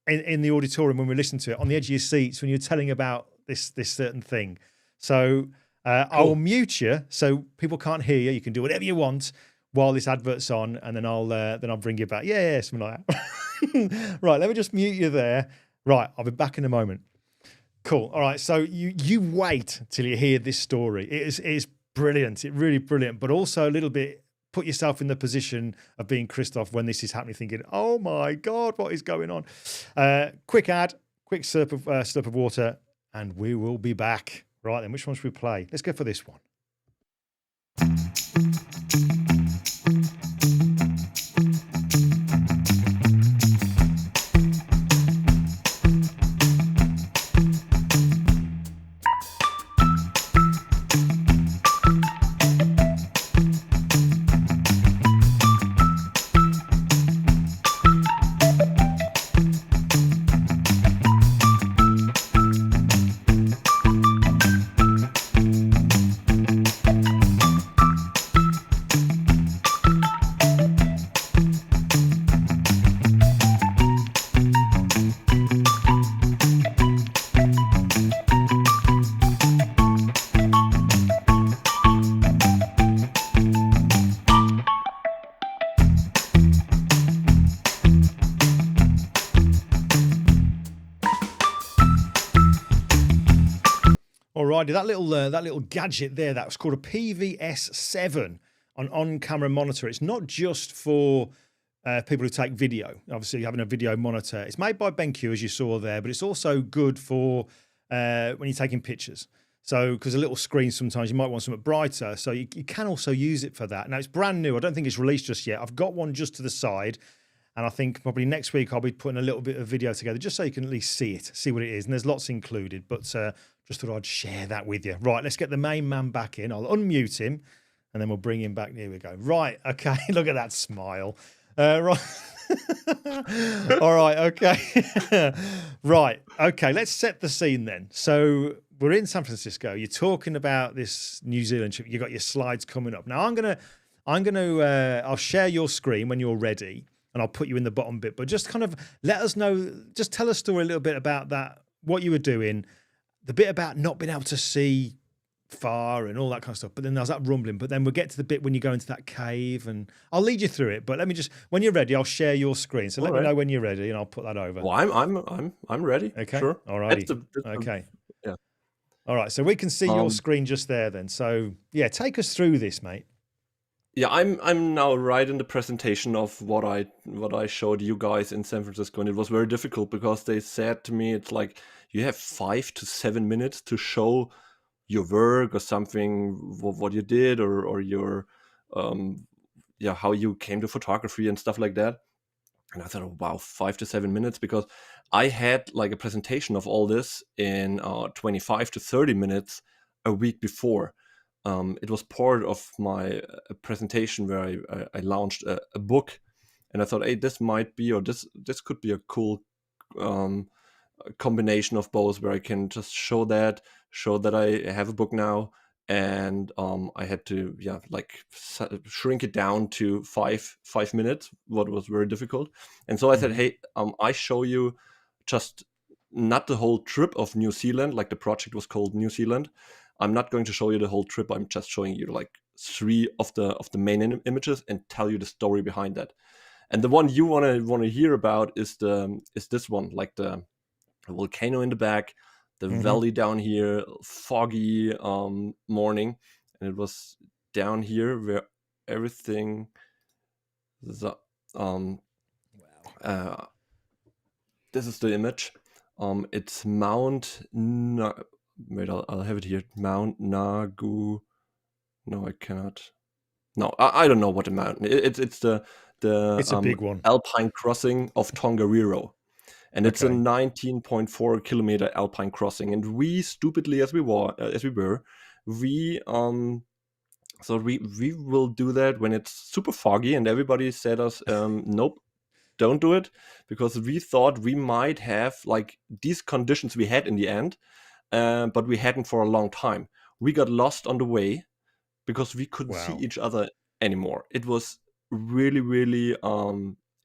in the auditorium when we listened to it on the edge of your seats when you're telling about this certain thing. So I will mute you so people can't hear you. You can do whatever you want while this advert's on, and then I'll bring you back. Yeah, something like that. Right, let me just mute you there. Right, I'll be back in a moment. Cool. All right, so you wait till you hear this story. It is brilliant. It's really brilliant, but also a little bit. Put yourself in the position of being Kristof when this is happening, thinking, "Oh my God, what is going on?" Quick ad, quick slurp of water, and we will be back. Right then, which one should we play? Let's go for this one. Alrighty, that little gadget there, that was called a PVS7, an on-camera monitor. It's not just for people who take video. Obviously, having a video monitor. It's made by BenQ, as you saw there, but it's also good for when you're taking pictures. So, because a little screen, sometimes you might want something brighter. So you can also use it for that. Now, it's brand new. I don't think it's released just yet. I've got one just to the side. And I think probably next week I'll be putting a little bit of video together just so you can at least see it, see what it is. And there's lots included, but just thought I'd share that with you. Right, let's get the main man back in. I'll unmute him and then we'll bring him back. Here we go. Right, okay. Look at that smile. Right. All right, okay. Right, okay. Let's set the scene then. So we're in San Francisco. You're talking about this New Zealand trip. You've got your slides coming up. Now I'll share your screen when you're ready. And I'll put you in the bottom bit, but just kind of let us know, just tell a story a little bit about that, what you were doing, the bit about not being able to see far and all that kind of stuff. But then there's that rumbling. But then we'll get to the bit when you go into that cave, and I'll lead you through it. But let me just, when you're ready, I'll share your screen. So let me know when you're ready, and I'll put that over.
Well, I'm ready.
Okay.
Sure.
All righty. Okay.
Yeah.
All right. So we can see your screen just there then. So yeah, take us through this, mate.
Yeah, I'm now right in the presentation of what I showed you guys in San Francisco, and it was very difficult because they said to me, it's like you have 5 to 7 minutes to show your work or something, what you did, or your how you came to photography and stuff like that. And I thought, oh, wow, 5 to 7 minutes, because I had like a presentation of all this in 25 to 30 minutes a week before. It was part of my presentation where I launched a book, and I thought, hey, this might be, or this could be a cool a combination of both, where I can just show that I have a book now, and I had to shrink it down to 5 minutes, what was very difficult. And so I said, hey, I show you just not the whole trip of New Zealand, like the project was called New Zealand. I'm not going to show you the whole trip. I'm just showing you like 3 of the main images and tell you the story behind that. And the one you want to hear about is this one, like the volcano in the back, the valley down here, foggy morning, and it was down here where everything. This is the image. It's Mount. Wait, I'll have it here. Mount Nagu. No, I cannot. No, I don't know what the mountain. It's
It's a big one.
Alpine crossing of Tongariro. And it's a 19.4 kilometer alpine crossing. And we, stupidly as we were, we will do that when it's super foggy. And everybody said us, nope, don't do it, because we thought we might have like these conditions we had in the end, but we hadn't for a long time. We got lost on the way because we couldn't see each other anymore. It was really, really,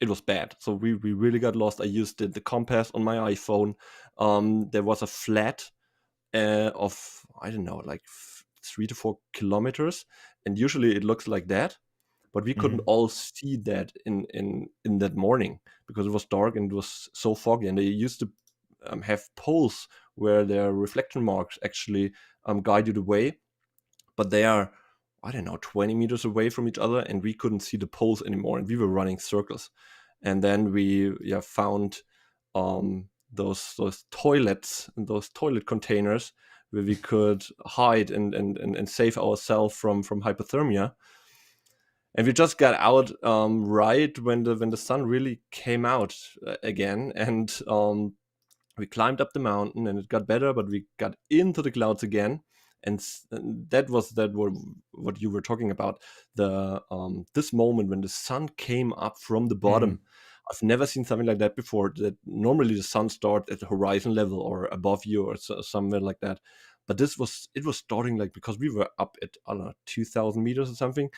it was bad. So we really got lost. I used the compass on my iPhone. There was a flat of, I don't know, like 3 to 4 kilometers. And usually it looks like that, but we couldn't all see that in that morning because it was dark and it was so foggy. And they used to have poles where their reflection marks actually guide you the way, but they are, I don't know, 20 meters away from each other, and we couldn't see the poles anymore, and we were running circles. And then we found those toilets and those toilet containers where we could hide and save ourselves from hypothermia. And we just got out right when the sun really came out again, and we climbed up the mountain, and it got better, but we got into the clouds again. And that was what you were talking about, the this moment when the sun came up from the bottom. I've never seen something like that before. That normally the sun starts at the horizon level or above you or somewhere like that. But it was starting like, because we were up at, I don't know, 2,000 meters or something.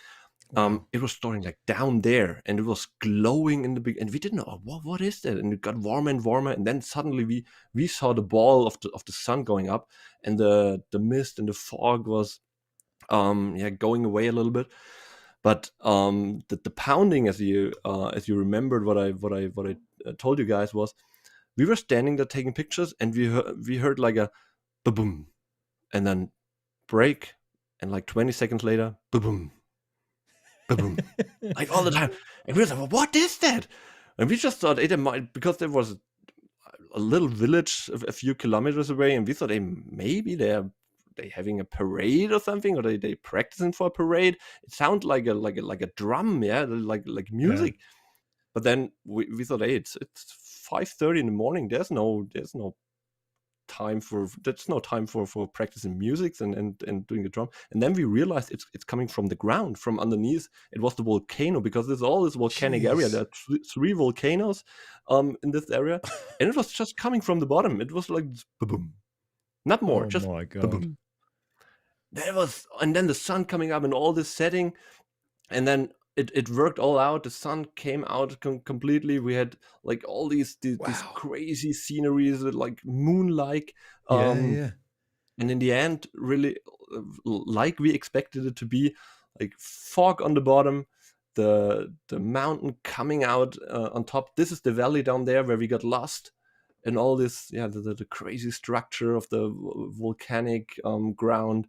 It was starting like down there, and it was glowing in the big, and we didn't know what is that, and it got warmer and warmer, and then suddenly we saw the ball of the sun going up, and the mist and the fog was going away a little bit. But the pounding, as you remembered what I told you guys, was we were standing there taking pictures, and we heard like a boom, and then break, and like 20 seconds later, boom. Boom, like all the time. And we were like, what is that? And we just thought it might, because there was a little village a few kilometers away, and we thought, hey, maybe they having a parade or something, or they practicing for a parade. It sounded like a drum, like music. Yeah. But then we thought, hey, it's 5:30 in the morning. There's no time for practicing music and doing the drum. And then we realized it's coming from the ground, from underneath. It was the volcano, because there's all this volcanic area. There are 3 volcanoes in this area, and it was just coming from the bottom. It was like boom, not more. Just
my God.
Boom. And then the sun coming up and all this setting, and then it worked all out. The sun came out completely. We had like all these crazy sceneries with like moon-like. And in the end, really, like we expected it to be, like fog on the bottom, the mountain coming out on top. This is the valley down there where we got lost, and all this, the crazy structure of the volcanic ground.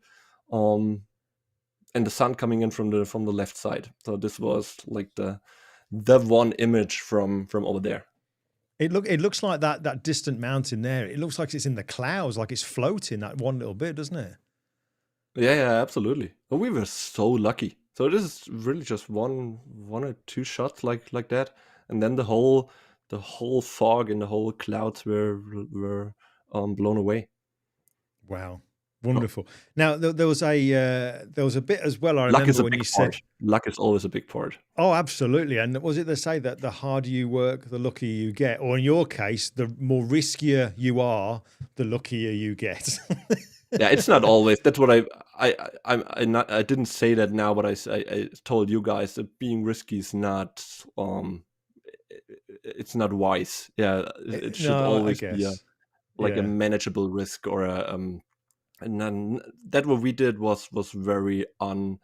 And the sun coming in from the left side. So this was like the one image from over there.
It looks like that distant mountain there. It looks like it's in the clouds, like it's floating, that one little bit, doesn't it?
Yeah, absolutely. But we were so lucky. So this is really just one or 2 shots like that, and then the whole fog and the whole clouds were blown away.
Wow. Wonderful. Now there was a bit as well. I
Luck is
remember
a
when you
big
said,
part. Luck is always a big part.
"Oh, absolutely." And was it they say that the harder you work, the luckier you get, or in your case, the more riskier you are, the luckier you get?
Yeah, it's not always. That's what I didn't say that now, but I told you guys that being risky is not it's not wise. Yeah, it should
No, I
always be
guess.
a
Yeah.
manageable risk or and then that what we did was very um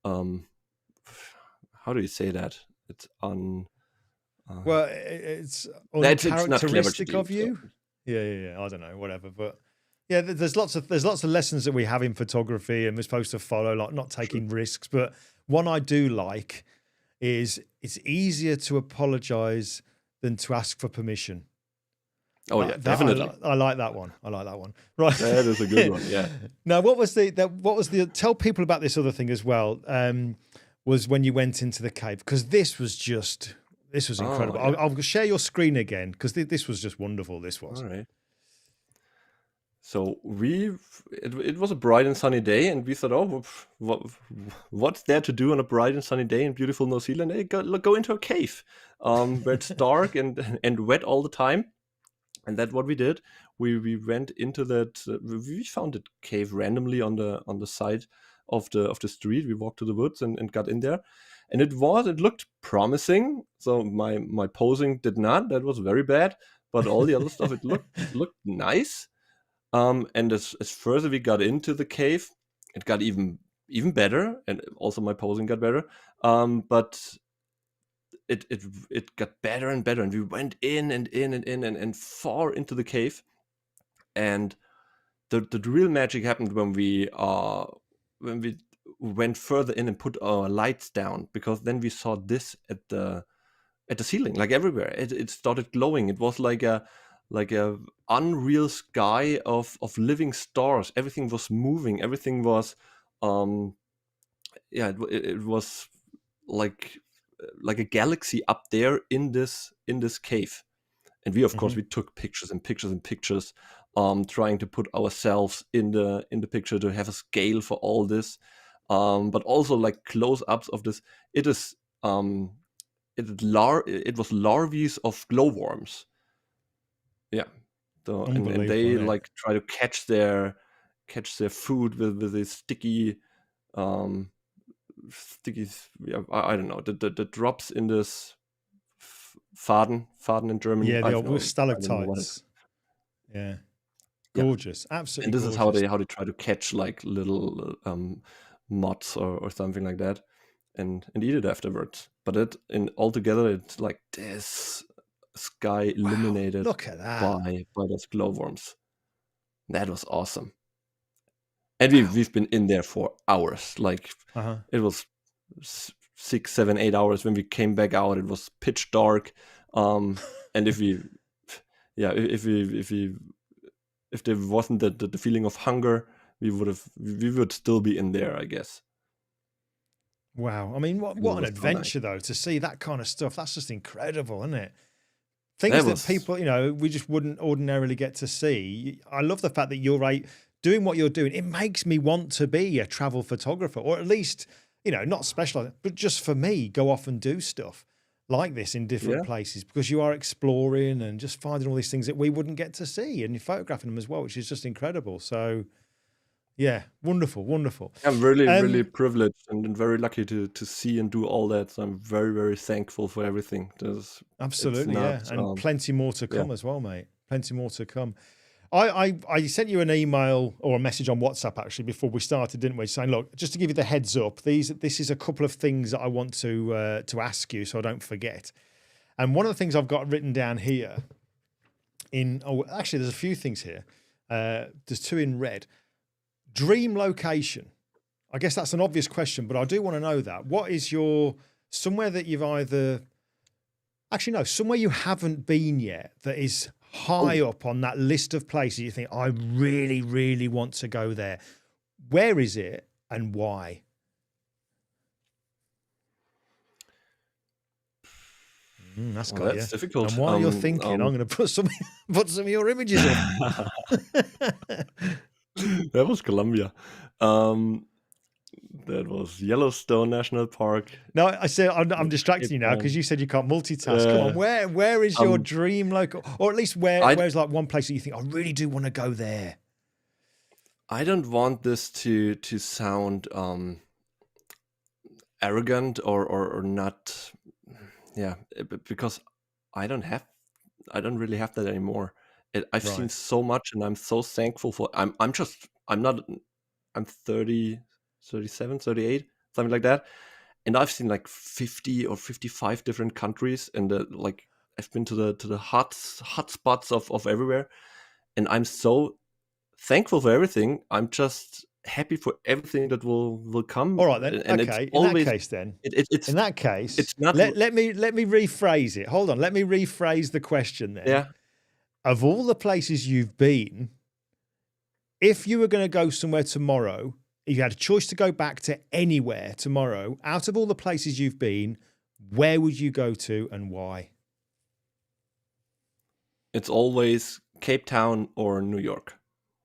how do you say that? It's
Well, it's
it's not clever to
uncharacteristic
do.
of you. Yeah. I don't know, whatever. But yeah, there's lots of lessons that we have in photography, and we're supposed to follow, like not taking risks. But one I do like is it's easier to apologize than to ask for permission.
Oh yeah, definitely.
I like that one. Right.
That is a good one. Yeah.
Now, what was the tell people about this other thing as well? Was when you went into the cave, because this was incredible.
Yeah.
I'll share your screen again because this was just wonderful. This was.
All right. So it was a bright and sunny day, and we thought, oh, what's there to do on a bright and sunny day in beautiful New Zealand? Hey, go into a cave, where it's dark and wet all the time, and that's what we did. We went into that. We found a cave randomly on the side of the street. We walked to the woods and got in there, and it looked promising. So my posing did not. That was very bad. But all the other stuff, it looked nice. And as further we got into the cave, it got even better, and also my posing got better. But it got better and better, and we went in and far into the cave, and the real magic happened when we went further in and put our lights down, because then we saw this at the ceiling, like everywhere. It started glowing. It was like a unreal sky of living stars. Everything was moving. Everything was it was like a galaxy up there in this cave. And we, of course, we took pictures and pictures and pictures, trying to put ourselves in the picture to have a scale for all this, but also like close-ups of this. It was larvae of glowworms. Yeah. So, and they like try to catch their food with this sticky, I don't know, the drops in this Faden in German.
Yeah, the old stalactites. Yeah, gorgeous, absolutely.
And this
gorgeous.
is how they try to catch like little moths or something like that, and eat it afterwards. But altogether, it's like this sky illuminated.
Look at that.
by those glowworms. That was awesome. And we've been in there for hours. Like it was 6, 7, 8 hours. When we came back out, it was pitch dark. And if there wasn't the feeling of hunger, we would still be in there, I guess.
Wow. I mean, what an adventure though, to see that kind of stuff. That's just incredible, isn't it? Things that people, we just wouldn't ordinarily get to see. I love the fact that you're doing what you're doing. It makes me want to be a travel photographer, or at least, not specialized, but just for me, go off and do stuff like this in different places, because you are exploring and just finding all these things that we wouldn't get to see, and you're photographing them as well, which is just incredible. So yeah, wonderful.
I'm really privileged and very lucky to see and do all that. So I'm very, very thankful for everything.
Absolutely, and plenty more to come as well, mate. Plenty more to come. I sent you an email or a message on WhatsApp actually before we started, didn't we? Saying, look, just to give you the heads up, this is a couple of things that I want to ask you so I don't forget. And one of the things I've got written down here actually there's a few things here. There's 2 in red. Dream location. I guess that's an obvious question, but I do want to know that. What is somewhere that you've somewhere you haven't been yet that is high up on that list of places you think, I really, really want to go there? Where is it and why? That's
difficult.
And while you're thinking, I'm going to put some of your images in.
That was Colombia. Um, that was Yellowstone National Park,
No, I said I'm
Cape
distracting you now because
Town.
you said you can't multitask. Come on,
Uh,
where is your
um,
dream local, or at least
I
where's like one place that you think I really do want to go there?
I don't want this to sound arrogant or not. Yeah, because I don't have I don't really have that anymore. I've seen
Right.
so much, and I'm so thankful for. I'm not. I'm 30, 37, 38, something like that, and I've seen like 50 or 55 different countries, and like I've been to the hot spots of everywhere, and I'm so thankful for everything. I'm just happy for everything that will come,
All right then.
and it's
Okay. In that
always
case, then,
it's
in that case,
it's not.
let me rephrase it. Hold on. Let me rephrase the question then.
Yeah.
Of all the places you've been, if you were going to go somewhere tomorrow, if you had a choice to go back to anywhere tomorrow, out of all the places you've been, where would you go to and why?
It's always Cape Town or New York.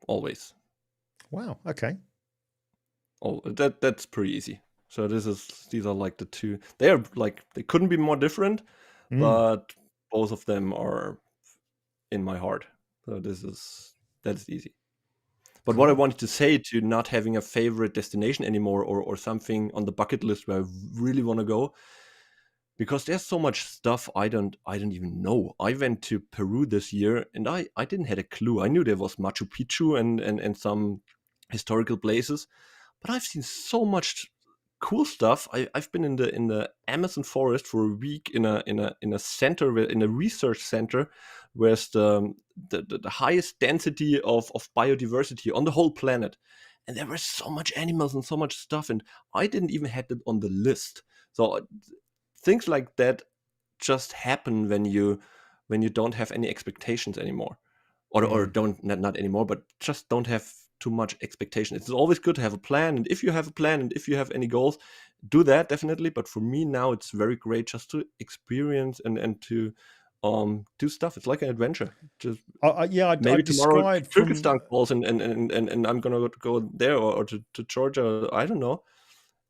Always.
Wow. Okay.
Oh, that's pretty easy. So these are like the two. They are like they couldn't be more different,
Mm.
but both of them are in my heart. So that's easy. But what I
Cool.
wanted to say to not having a favorite destination anymore or something on the bucket list where I really want to go, because there's so much stuff I don't even know. I went to Peru this year and I didn't had a clue. I knew there was Machu Picchu and some historical places, but I've seen so much cool stuff. I've been in the Amazon forest for a week in a center in a research center where's the highest density of biodiversity on the whole planet. And there were so much animals and so much stuff, and I didn't even have it on the list. So things like that just happen when you don't have any expectations anymore, or don't not anymore, but just don't have too much expectation. It's always good to have a plan, and if you have a plan and if you have any goals, do that definitely. But for me now, it's very great just to experience and to do stuff. It's like an adventure. Just
Yeah,
maybe
I'd
tomorrow
describe from.
Kyrgyzstan calls and I'm gonna go there or to Georgia. I don't know,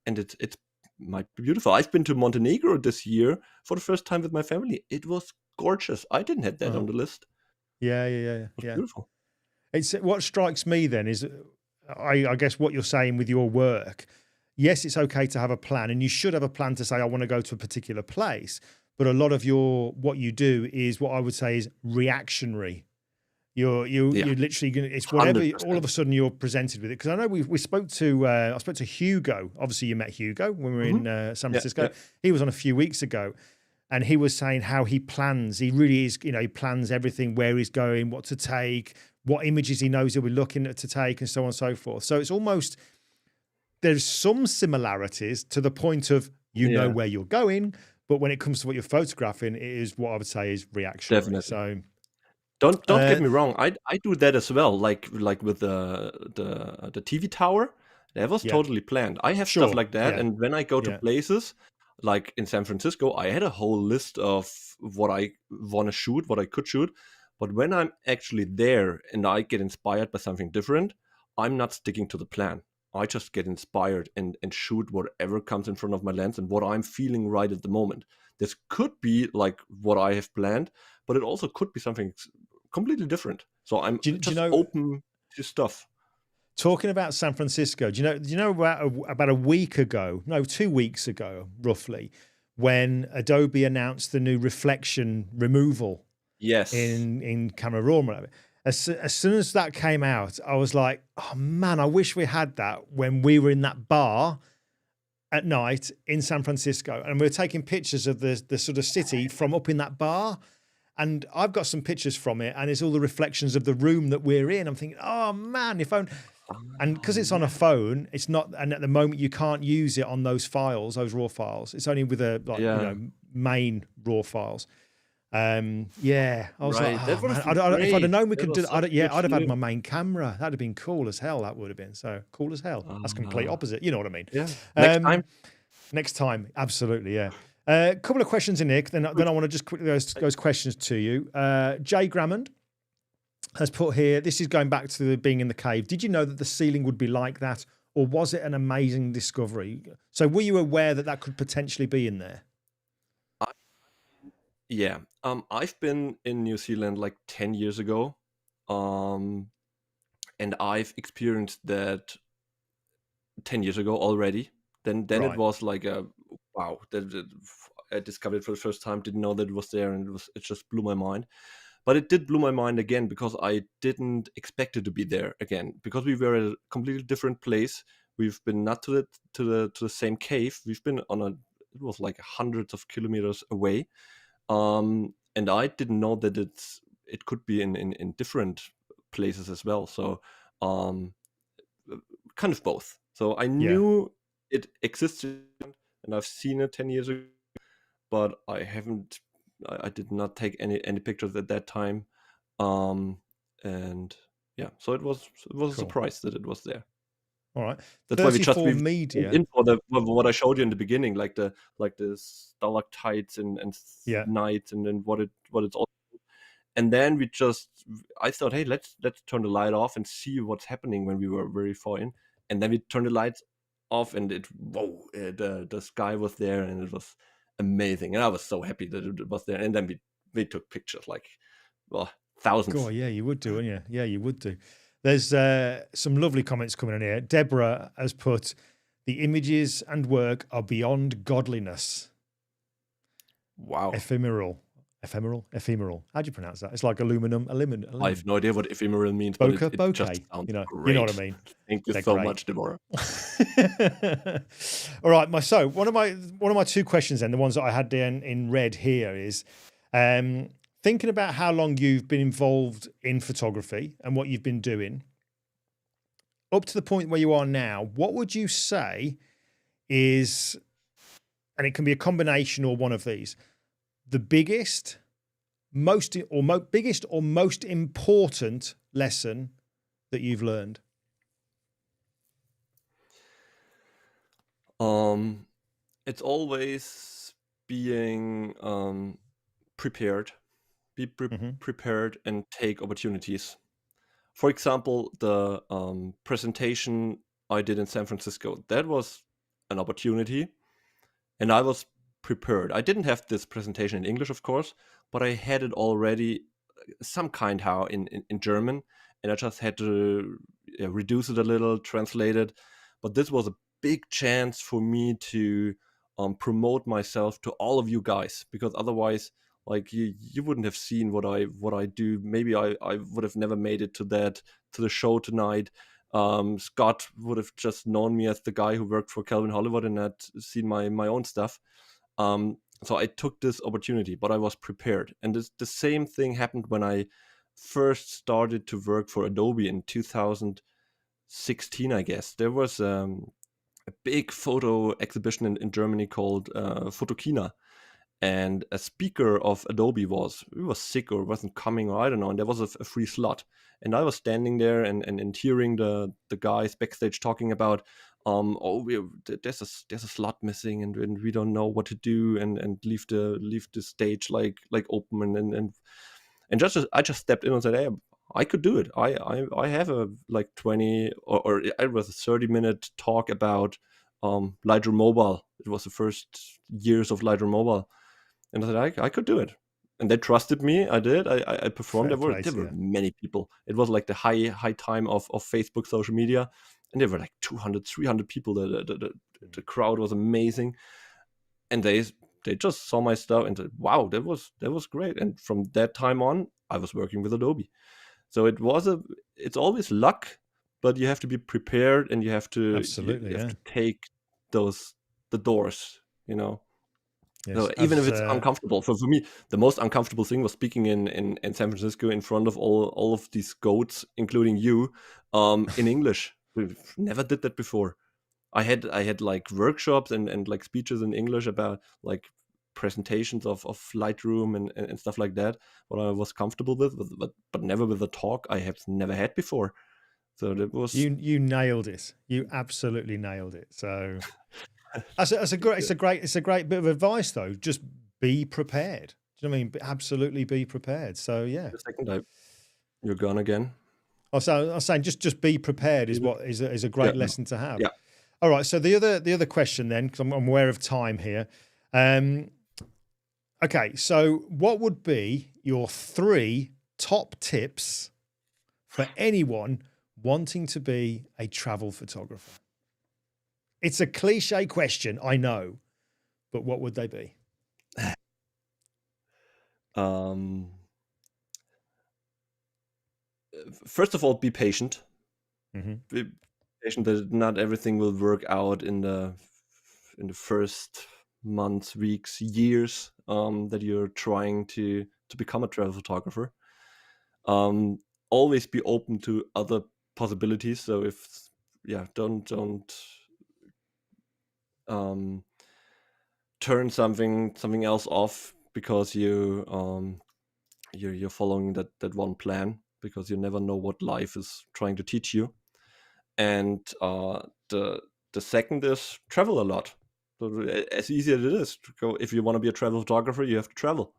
and it's might be beautiful. I've been to Montenegro this year for the first time with my family. It was gorgeous. I didn't have that on the list.
Yeah,
It was
yeah.
beautiful.
It's what strikes me then is, I guess what you're saying with your work. Yes, it's okay to have a plan, and you should have a plan to say I want to go to a particular place. But a lot of what you do is what I would say is reactionary.
Yeah,
You're literally going to, it's whatever, all
100%.
of a sudden you're presented with it. Because I know we spoke to, I spoke to Hugo. Obviously you met Hugo when we were in San
Yeah,
Francisco.
yeah,
He was on a few weeks ago, and he was saying how he plans. He really is, he plans everything, where he's going, what to take, what images he knows he'll be looking at to take, and so on and so forth. So it's almost, there's some similarities to the point of
yeah,
where you're going, but when it comes to what you're photographing, it is what I would say is reactionary.
definitely.
So
Don't get
uh,
me wrong. I do that as well. Like with the TV tower, that was
yeah,
totally planned. I have stuff
sure,
like that,
yeah,
and when I go to
yeah.
places like in San Francisco, I had a whole list of what I want to shoot, what I could shoot. But when I'm actually there and I get inspired by something different, I'm not sticking to the plan. I just get inspired and shoot whatever comes in front of my lens and what I'm feeling right at the moment. This could be like what I have planned, but it also could be something completely different. So I'm
Do you
just
know?
open to stuff.
Talking about San Francisco, do you know about a week ago? No, 2 weeks ago, roughly, when Adobe announced the new reflection removal
Yes.
in Camera Raw. As soon as that came out, I was like, oh man, I wish we had that when we were in that bar at night in San Francisco, and we were taking pictures of the sort of city from up in that bar. And I've got some pictures from it, and it's all the reflections of the room that we're in. I'm thinking, oh man, if only. And because it's on a
Yeah.
phone, it's not. And at the moment, you can't use it on those files, those raw files. It's only with
Yeah.
main raw files. Yeah, I was like,
Right. That
oh
would have
man,
been
if I'd have
great.
known we
That
could do
was
that,
such a good
I'd have had my
feeling.
main camera. That'd have been cool as hell. That would have been so cool as hell. That's complete
Ah,
opposite. You know what I mean?
yeah. Next
Um,
time.
Next time, absolutely, yeah. A couple of questions in here. Then
Good.
I want to just quickly those questions to you. Jay Grammond has put here, this is going back to being in the cave. Did you know that the ceiling would be like that, or was it an amazing discovery? So were you aware that that could potentially be in there?
I, yeah. I've been in New Zealand like 10 years ago. And I've experienced that 10 years ago already. Then it
Right.
was like a wow. I discovered it for the first time. Didn't know that it was there, and it just blew my mind. But it did blow my mind again because I didn't expect it to be there again, because we were at a completely different place. We've been not to the same cave. We've been on it was like hundreds of kilometers away. And I didn't know that it could be in different places as well. So um, kind of both. So I
Yeah.
knew it existed, and I've seen it 10 years ago, but I haven't. I did not take any pictures at that time, and yeah, so it was a
Cool.
surprise that it was there.
All right.
That's why we
34
went
media.
in for what I showed you in the beginning, like the stalactites and
Yeah.
nights, and then what it's all. And then I thought, hey, let's turn the light off and see what's happening when we were very far in. And then we turned the lights off, and the sky was there, and it was amazing. And I was so happy that it was there. And then we took pictures, like, well, thousands.
God, yeah, you would do, wouldn't you? Yeah, you would do. There's some lovely comments coming in here. Deborah has put, the images and work are beyond godliness.
Wow.
Ephemeral. How do you pronounce that? It's like aluminum.
I have no idea what ephemeral means,
bokeh,
but it just
bokeh.
sounds
You know
great.
what I mean.
Thank you so much, Deborah.
All right, so one of my two questions then, the ones that I had down in red here, is thinking about how long you've been involved in photography and what you've been doing up to the point where you are now. What would you say is, and it can be a combination or one of these, the biggest or most important lesson that you've learned?
It's always being prepared. Be prepared and take opportunities. For example, the presentation I did in San Francisco, that was an opportunity, and I was prepared. I didn't have this presentation in English, of course, but I had it already some kind how in German, and I just had to reduce it a little, translate it. But this was a big chance for me to promote myself to all of you guys, because otherwise, like, you wouldn't have seen what I do. Maybe I would have never made it to the show tonight. Scott would have just known me as the guy who worked for Calvin Hollywood and had seen my own stuff. So I took this opportunity, but I was prepared. And the same thing happened when I first started to work for Adobe in 2016, I guess. There was a big photo exhibition in Germany called Photokina. And a speaker of Adobe was sick or wasn't coming, or I don't know, and there was a free slot. And I was standing there and hearing the guys backstage talking about, there's a slot missing, and we don't know what to do, and leave the stage like open, and I just stepped in and said, hey, I could do it. I have a like 20 or it was a 30-minute talk about Lightroom Mobile. It was the first years of Lightroom Mobile. And I said, I could do it. And they trusted me. I did. I performed. There were many people. It was like the high time of Facebook social media. And there were like 200, 300 people. The crowd was amazing. And they just saw my stuff and said, wow, that was great. And from that time on, I was working with Adobe. So it's always luck, but you have to be prepared, and you have to to take the doors, you know. Yes, so even if it's uncomfortable. So for me, the most uncomfortable thing was speaking in San Francisco in front of all of these goats, including you, in English. We never did that before. I had like workshops and like speeches in English about like presentations of Lightroom and stuff like that, what I was comfortable with, but never with a talk I have never had before. So that was
you nailed it. You absolutely nailed it. So it's a great bit of advice though. Just be prepared. Do you know what I mean? Absolutely be prepared. So yeah.
The second time. you're gone again.
I was saying just be prepared is what is a great lesson to have.
Yeah.
All right. So the other question then, because I'm aware of time here. Okay. So what would be your 3 top tips for anyone wanting to be a travel photographer? It's a cliche question, I know, but what would they be?
First of all, be patient.
Mm-hmm.
Be patient that not everything will work out in the first months, weeks, years that you're trying to become a travel photographer. Always be open to other possibilities. So don't turn something else off because you're following that one plan, because you never know what life is trying to teach you. And the second is travel a lot. So as easy as it is to go, if you want to be a travel photographer, you have to travel,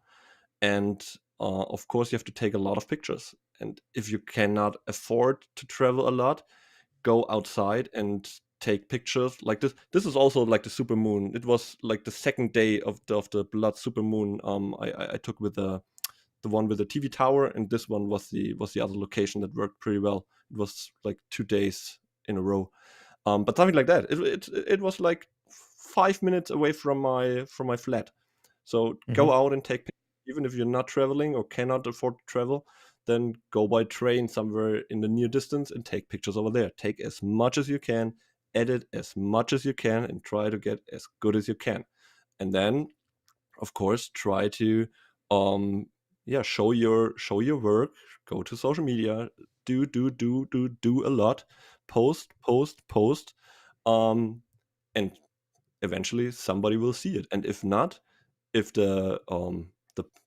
and of course you have to take a lot of pictures. And if you cannot afford to travel a lot, go outside and take pictures. Like this is also like the super moon. It was like the second day of the blood super moon. I took with the one with the TV tower, and this one was the other location that worked pretty well. It was like 2 days in a row, but something like that. It was like 5 minutes away from my flat. So go out and take pictures. Even if you're not traveling or cannot afford to travel, then go by train somewhere in the near distance and take pictures over there. Take as much as you can, edit as much as you can, and try to get as good as you can. And then, of course, try to show your work. Go to social media. Do a lot. Post. And eventually somebody will see it. And if not, if the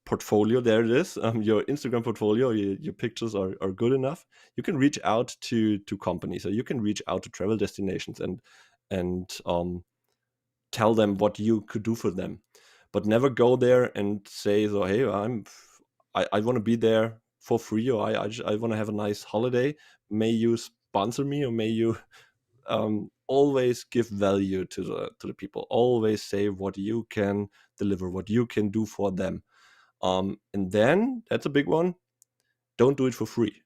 portfolio, there it is, your Instagram portfolio, your pictures are good enough, you can reach out to companies, or you can reach out to travel destinations and tell them what you could do for them. But never go there and say, so, hey, I want to be there for free, or I want to have a nice holiday. May you sponsor me, or may you always give value to the people. Always say what you can deliver, what you can do for them. And then that's a big one. Don't do it for free.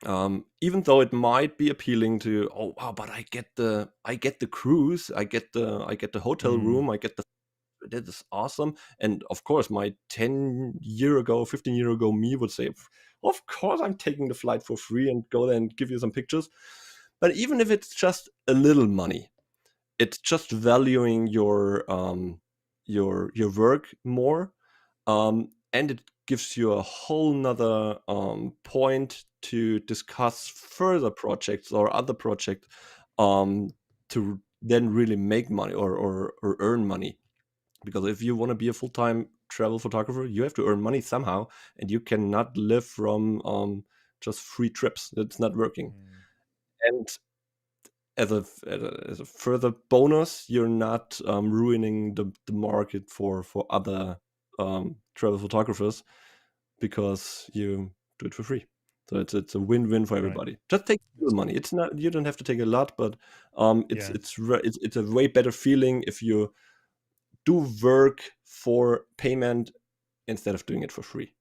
Even though it might be appealing to, oh wow, but I get the cruise, I get the hotel room, that is awesome. And of course, my 10-year ago, 15-year ago me would say, of course I'm taking the flight for free and go there and give you some pictures. But even if it's just a little money, it's just valuing your work more, and it gives you a whole nother point to discuss further projects or other projects to then really make money or earn money. Because if you want to be a full-time travel photographer, you have to earn money somehow, and you cannot live from just free trips. It's not working. And as a further bonus, you're not ruining the market for other travel photographers, because you do it for free. So it's a win-win for everybody. Right. Just take the money. It's not, you don't have to take a lot, but it's a way better feeling if you do work for payment instead of doing it for free.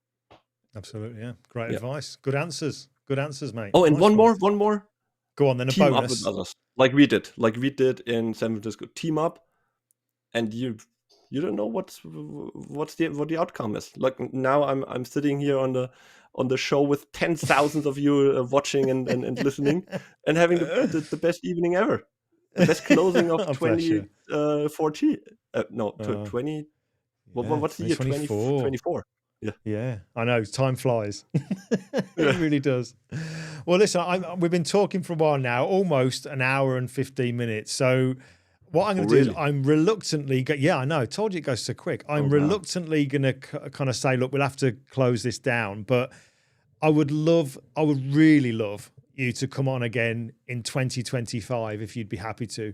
Absolutely, yeah. Great advice. Good answers, mate.
Oh, and nice one more.
Go on then.
Team up with others, like we did in San Francisco. Team up, and you don't know what the outcome is. Like now, I'm sitting here on the show with 10,000 of you watching and listening, and having the best evening ever. The best closing of 2014. 20. What's the year? 2024.
Yeah, I know. Time flies. It really does. Well, listen, we've been talking for a while now, almost an hour and 15 minutes. So what I'm going to do is I'm reluctantly, I know, I told you it goes so quick. I'm reluctantly going to kind of say, look, we'll have to close this down. But I would really love you to come on again in 2025 if you'd be happy to.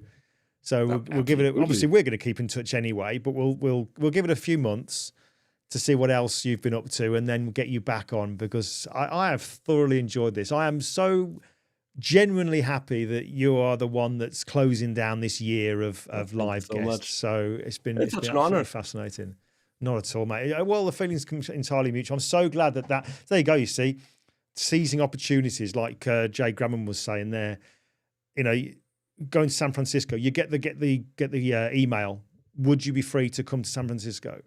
So we'll give it. Obviously, we're going to keep in touch anyway, but we'll give it a few months to see what else you've been up to and then get you back on, because I have thoroughly enjoyed this. I am so genuinely happy that you are the one that's closing down this year of live
so
guests.
much.
So it's been
It's such an
absolutely
honor.
fascinating. Not at all, mate. Well, the feeling's entirely mutual. I'm so glad that there you go. You see, seizing opportunities, like Jay Grammon was saying there. You know, going to San Francisco, you get the email. Would you be free to come to San Francisco?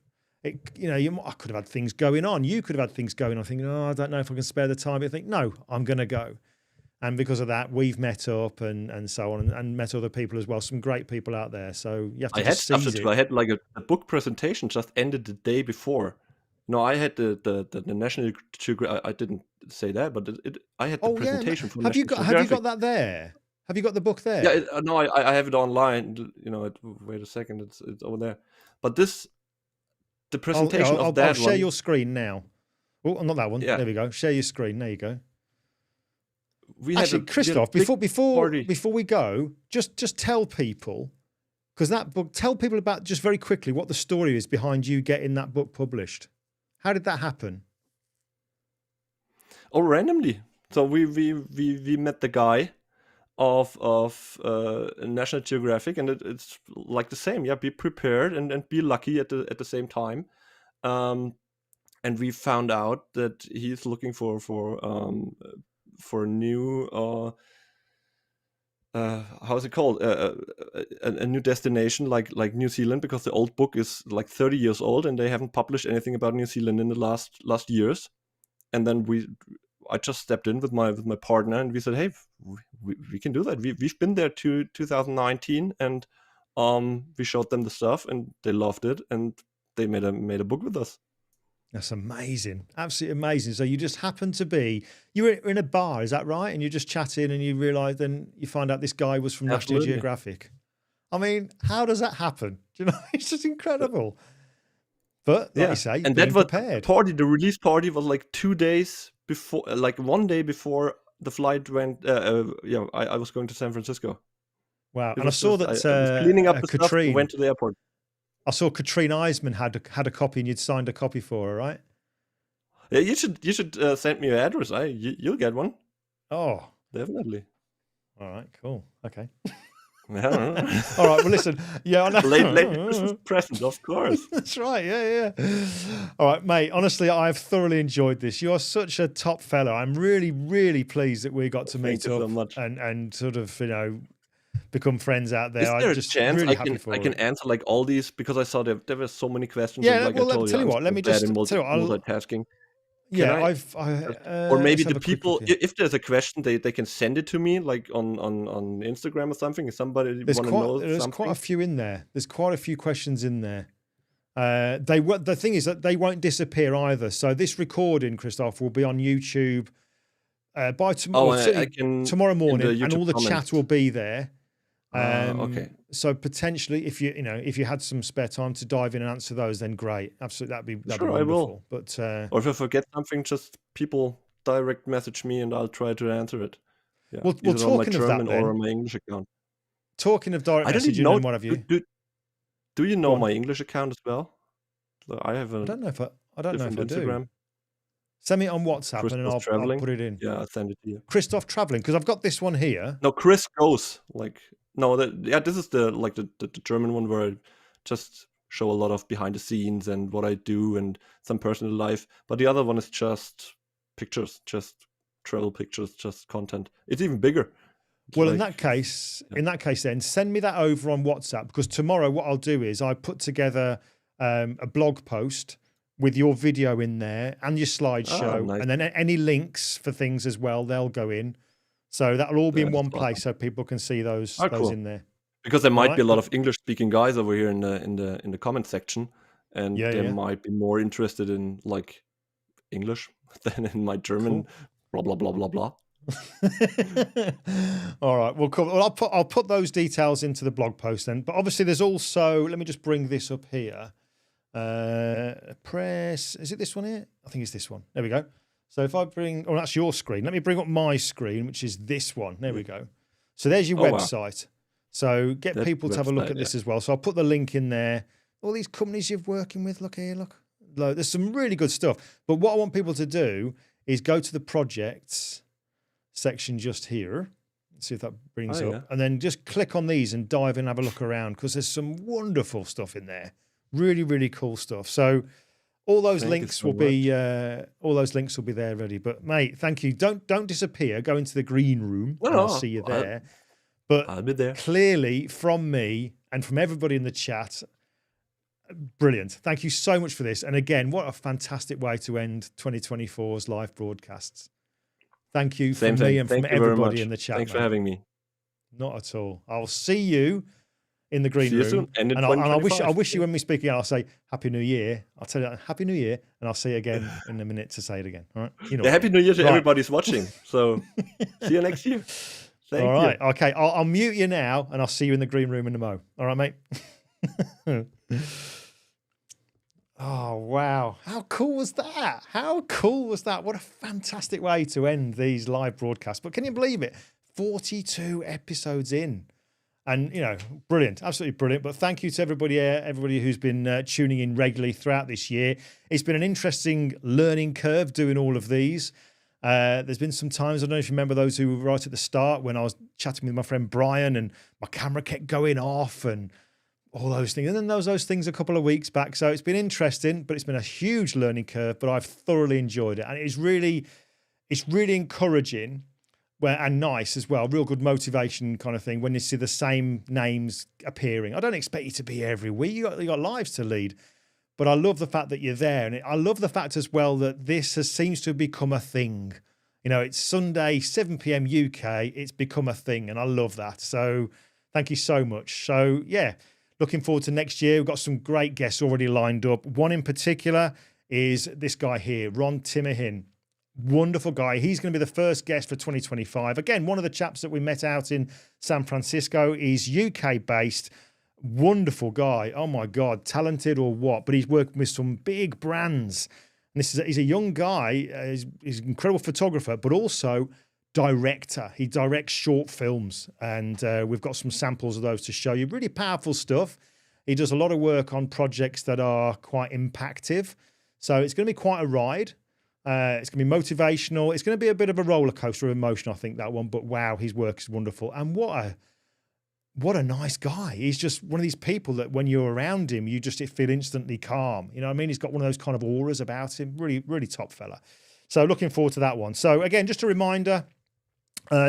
I could have had things going on. You could have had things going on, thinking, oh, I don't know if I can spare the time. But I think, no, I'm going to go. And because of that, we've met up and so on, and met other people as well. Some great people out there. So you have to just seize it.
I had like a book presentation just ended the day before. No, I had the National Geographic. I didn't say that, but I had the presentation from
Have you got that there? Have you got the book there?
Yeah, no, I have it online. You know, wait a second, it's over there. But the presentation of that
I'll share your screen now. Oh, not that one.
Yeah.
There we go. Share your screen. There you go.
Actually,
Kristof, before we go, just tell people, because that book. Tell people about, just very quickly, what the story is behind you getting that book published. How did that happen?
Oh, randomly. So we met the guy of National Geographic, and it's like the same. Yeah, be prepared and be lucky at the same time. And we found out that he's looking for a new how's it called, a new destination like New Zealand, because the old book is like 30 years old and they haven't published anything about New Zealand in the last years. And then I just stepped in with my partner and we said, hey, we can do that. We've been there to 2019 and we showed them the stuff and they loved it and they made a book with us.
That's amazing. Absolutely amazing. So you just happened to be, you were in a bar, is that right? And you're just chatting and you realise, then you find out this guy was from National Geographic. I mean, how does that happen? Do you know, it's just incredible. But like you say,
and that was the release party was like 2 days before, like 1 day before the flight went. I was going to San Francisco.
Wow. And I saw that
I was cleaning up the stuff and went to the airport.
I saw Katrine Eisman had a copy and you'd signed a copy for her, right?
Yeah, you should send me your address. You'll get one.
Oh,
definitely.
All right, cool. Okay.
Yeah.
All right. Well, listen. Yeah, I know.
Late Christmas present, of course.
That's right. Yeah. All right, mate. Honestly, I've thoroughly enjoyed this. You are such a top fellow. I'm really, really pleased that we got to meet up
so much.
and sort of, become friends out there.
Is there a chance I can answer like all these, because I saw there were so many questions.
Yeah,
and,
well, let me tell you what. Let me just tell you what.
Multitasking.
Yeah,
or maybe the people, if there's a question, they can send it to me, like on Instagram or something. If somebody want to know something.
There's quite a few in there. There's quite a few questions in there. The thing is that they won't disappear either. So this recording, Kristof, will be on YouTube by tomorrow. Tomorrow morning, and all the chat will be there.
Okay.
So potentially, if you had some spare time to dive in and answer those, then great. Absolutely, that'd be wonderful.
I will.
But
or if I forget something, just people direct message me and I'll try to answer it. Yeah.
Well, talking of that, then,
or on my English account.
Talking of direct messaging and what have you?
Do you know my English account as well? I have a.
I don't know if I do.
Instagram.
Send me it on WhatsApp
Kristof
and I'll put it in.
Yeah, I'll send it to you.
Kristof Traveling, because I've got this one here.
No, Chris goes like. No, this is the German one where I just show a lot of behind the scenes and what I do and some personal life. But the other one is just pictures, just travel pictures, just content. It's even bigger.
Well, in that case, then send me that over on WhatsApp, because tomorrow what I'll do is I put together a blog post with your video in there and your slideshow, nice. And then any links for things as well, they'll go in. So that'll all be in one place, so people can see those
cool.
in there.
Because there might be a lot of English-speaking guys over here in the comment section, and they might be more interested in like English than in my German. Cool. Blah blah blah blah blah.
All right, well, cool. Well, I'll put those details into the blog post then. But obviously, there's also. Let me just bring this up here. Press. Is it this one here? I think it's this one. There we go. So if I bring, that's your screen. Let me bring up my screen, which is this one. There we go. So there's your website. Wow. So get people to have a look at this as well. So I'll put the link in there. All these companies you're working with, look here, look. There's some really good stuff. But what I want people to do is go to the projects section just here. See if that brings up. And then just click on these and dive in and have a look around, because there's some wonderful stuff in there. Really, really cool stuff. So all those links will be there ready. But mate, thank you. Don't disappear. Go into the green room and I'll see you there. But
I'll be there.
Clearly from me and from everybody in the chat, brilliant. Thank you so much for this. And again, what a fantastic way to end 2024's live broadcasts. Thank you from me and from everybody in the chat.
Thanks for having me.
Not at all. I'll see you in the green
See you
room.
soon. And
I wish you when we speak again, I'll say Happy New Year. I'll tell you Happy New Year, and I'll see you again in a minute to say it again. All right. You know.
Happy New Year to everybody's watching. So see you next year. Thank you.
All right. Okay. I'll mute you now, and I'll see you in the green room in the mo. All right, mate. Oh, wow. How cool was that? How cool was that? What a fantastic way to end these live broadcasts. But can you believe it? 42 episodes in. And, you know, brilliant. Absolutely brilliant. But thank you to everybody who's been tuning in regularly throughout this year. It's been an interesting learning curve doing all of these. There's been some times, I don't know if you remember those who were right at the start, when I was chatting with my friend Brian and my camera kept going off and all those things. And then there was those things a couple of weeks back. So it's been interesting, but it's been a huge learning curve, but I've thoroughly enjoyed it. And it's really encouraging and nice as well. Real good motivation kind of thing when you see the same names appearing. I don't expect you to be here every week. You got lives to lead. But I love the fact that you're there. And I love the fact as well that this seems to have become a thing. You know, it's Sunday, 7 p.m. UK. It's become a thing. And I love that. So thank you so much. So, yeah. Looking forward to next year. We've got some great guests already lined up. One in particular is this guy here, Ron Timmerhin. Wonderful guy. He's going to be the first guest for 2025. Again, one of the chaps that we met out in San Francisco. He's UK-based. Wonderful guy. Oh, my God. Talented or what? But he's working with some big brands. And he's a young guy. He's an incredible photographer, but also director. He directs short films, and we've got some samples of those to show you. Really powerful stuff. He does a lot of work on projects that are quite impactful. So it's going to be quite a ride. It's going to be motivational. It's going to be a bit of a roller coaster of emotion, I think, that one. But wow, his work is wonderful. And what a nice guy. He's just one of these people that when you're around him, you just feel instantly calm. You know what I mean? He's got one of those kind of auras about him. Really, really top fella. So looking forward to that one. So again, just a reminder,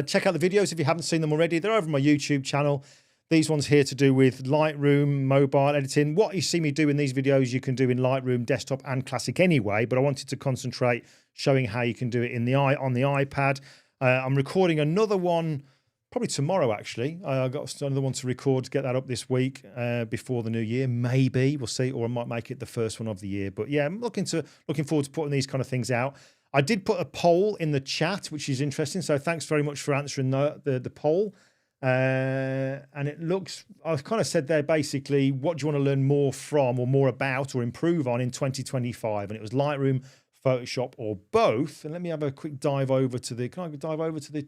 check out the videos if you haven't seen them already. They're over on my YouTube channel. These ones here to do with Lightroom, mobile editing. What you see me do in these videos, you can do in Lightroom, desktop and classic anyway, but I wanted to concentrate showing how you can do it on the iPad. I'm recording another one probably tomorrow, actually. I've got another one to record to get that up this week before the new year. Maybe, we'll see, or I might make it the first one of the year. But yeah, I'm looking forward to putting these kind of things out. I did put a poll in the chat, which is interesting. So thanks very much for answering the poll. And it looks, I've kind of said there basically, what do you want to learn more from or more about or improve on in 2025? And it was Lightroom, Photoshop, or both. And let me have a quick dive over to the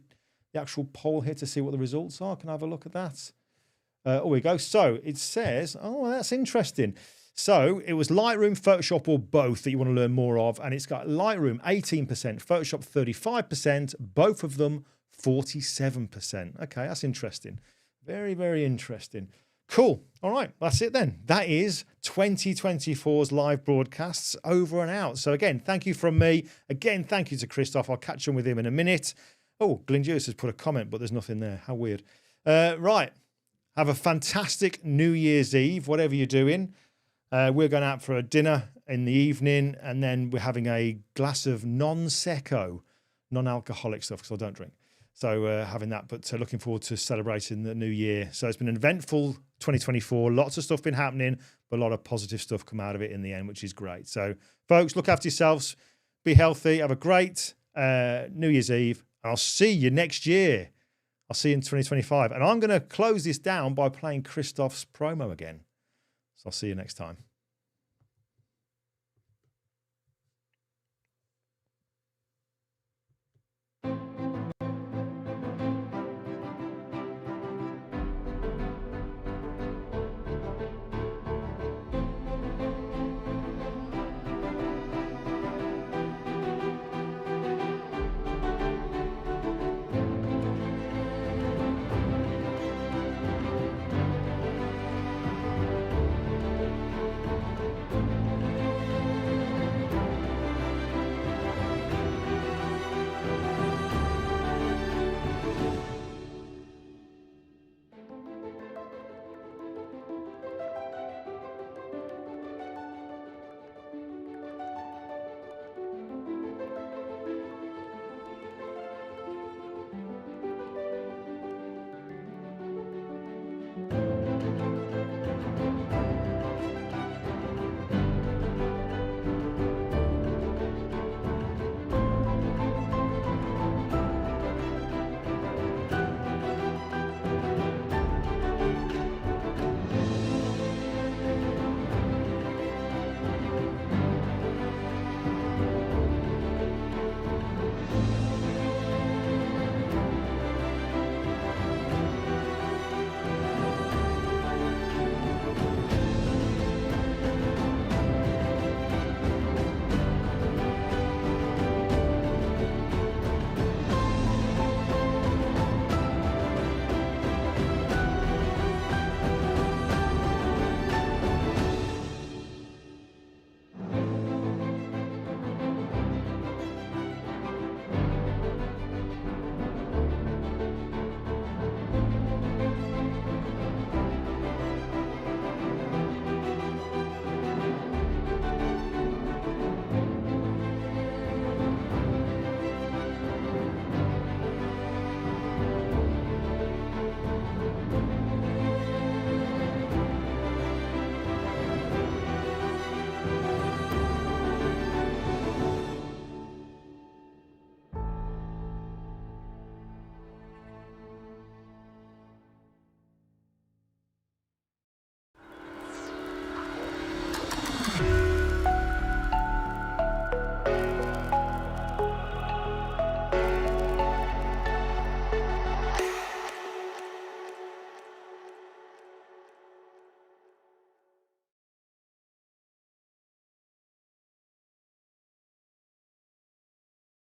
actual poll here to see what the results are. Can I have a look at that? Oh, we go. So it says, oh, that's interesting. So it was Lightroom, Photoshop, or both that you want to learn more of. And it's got Lightroom 18%, Photoshop 35%, both of them 47%. Okay, that's interesting. Very, very interesting. Cool. All right, that's it then. That is 2024's live broadcasts over and out. So again, thank you from me. Again, thank you to Kristof. I'll catch up with him in a minute. Oh, Glindius has put a comment, but there's nothing there. How weird. Right. Have a fantastic New Year's Eve, whatever you're doing. We're going out for a dinner in the evening, and then we're having a glass of non-secco, non-alcoholic stuff, because I don't drink. So having that, but looking forward to celebrating the new year. So it's been an eventful 2024. Lots of stuff been happening, but a lot of positive stuff come out of it in the end, which is great. So folks, look after yourselves. Be healthy. Have a great New Year's Eve. I'll see you next year. I'll see you in 2025. And I'm going to close this down by playing Kristof's promo again. So I'll see you next time.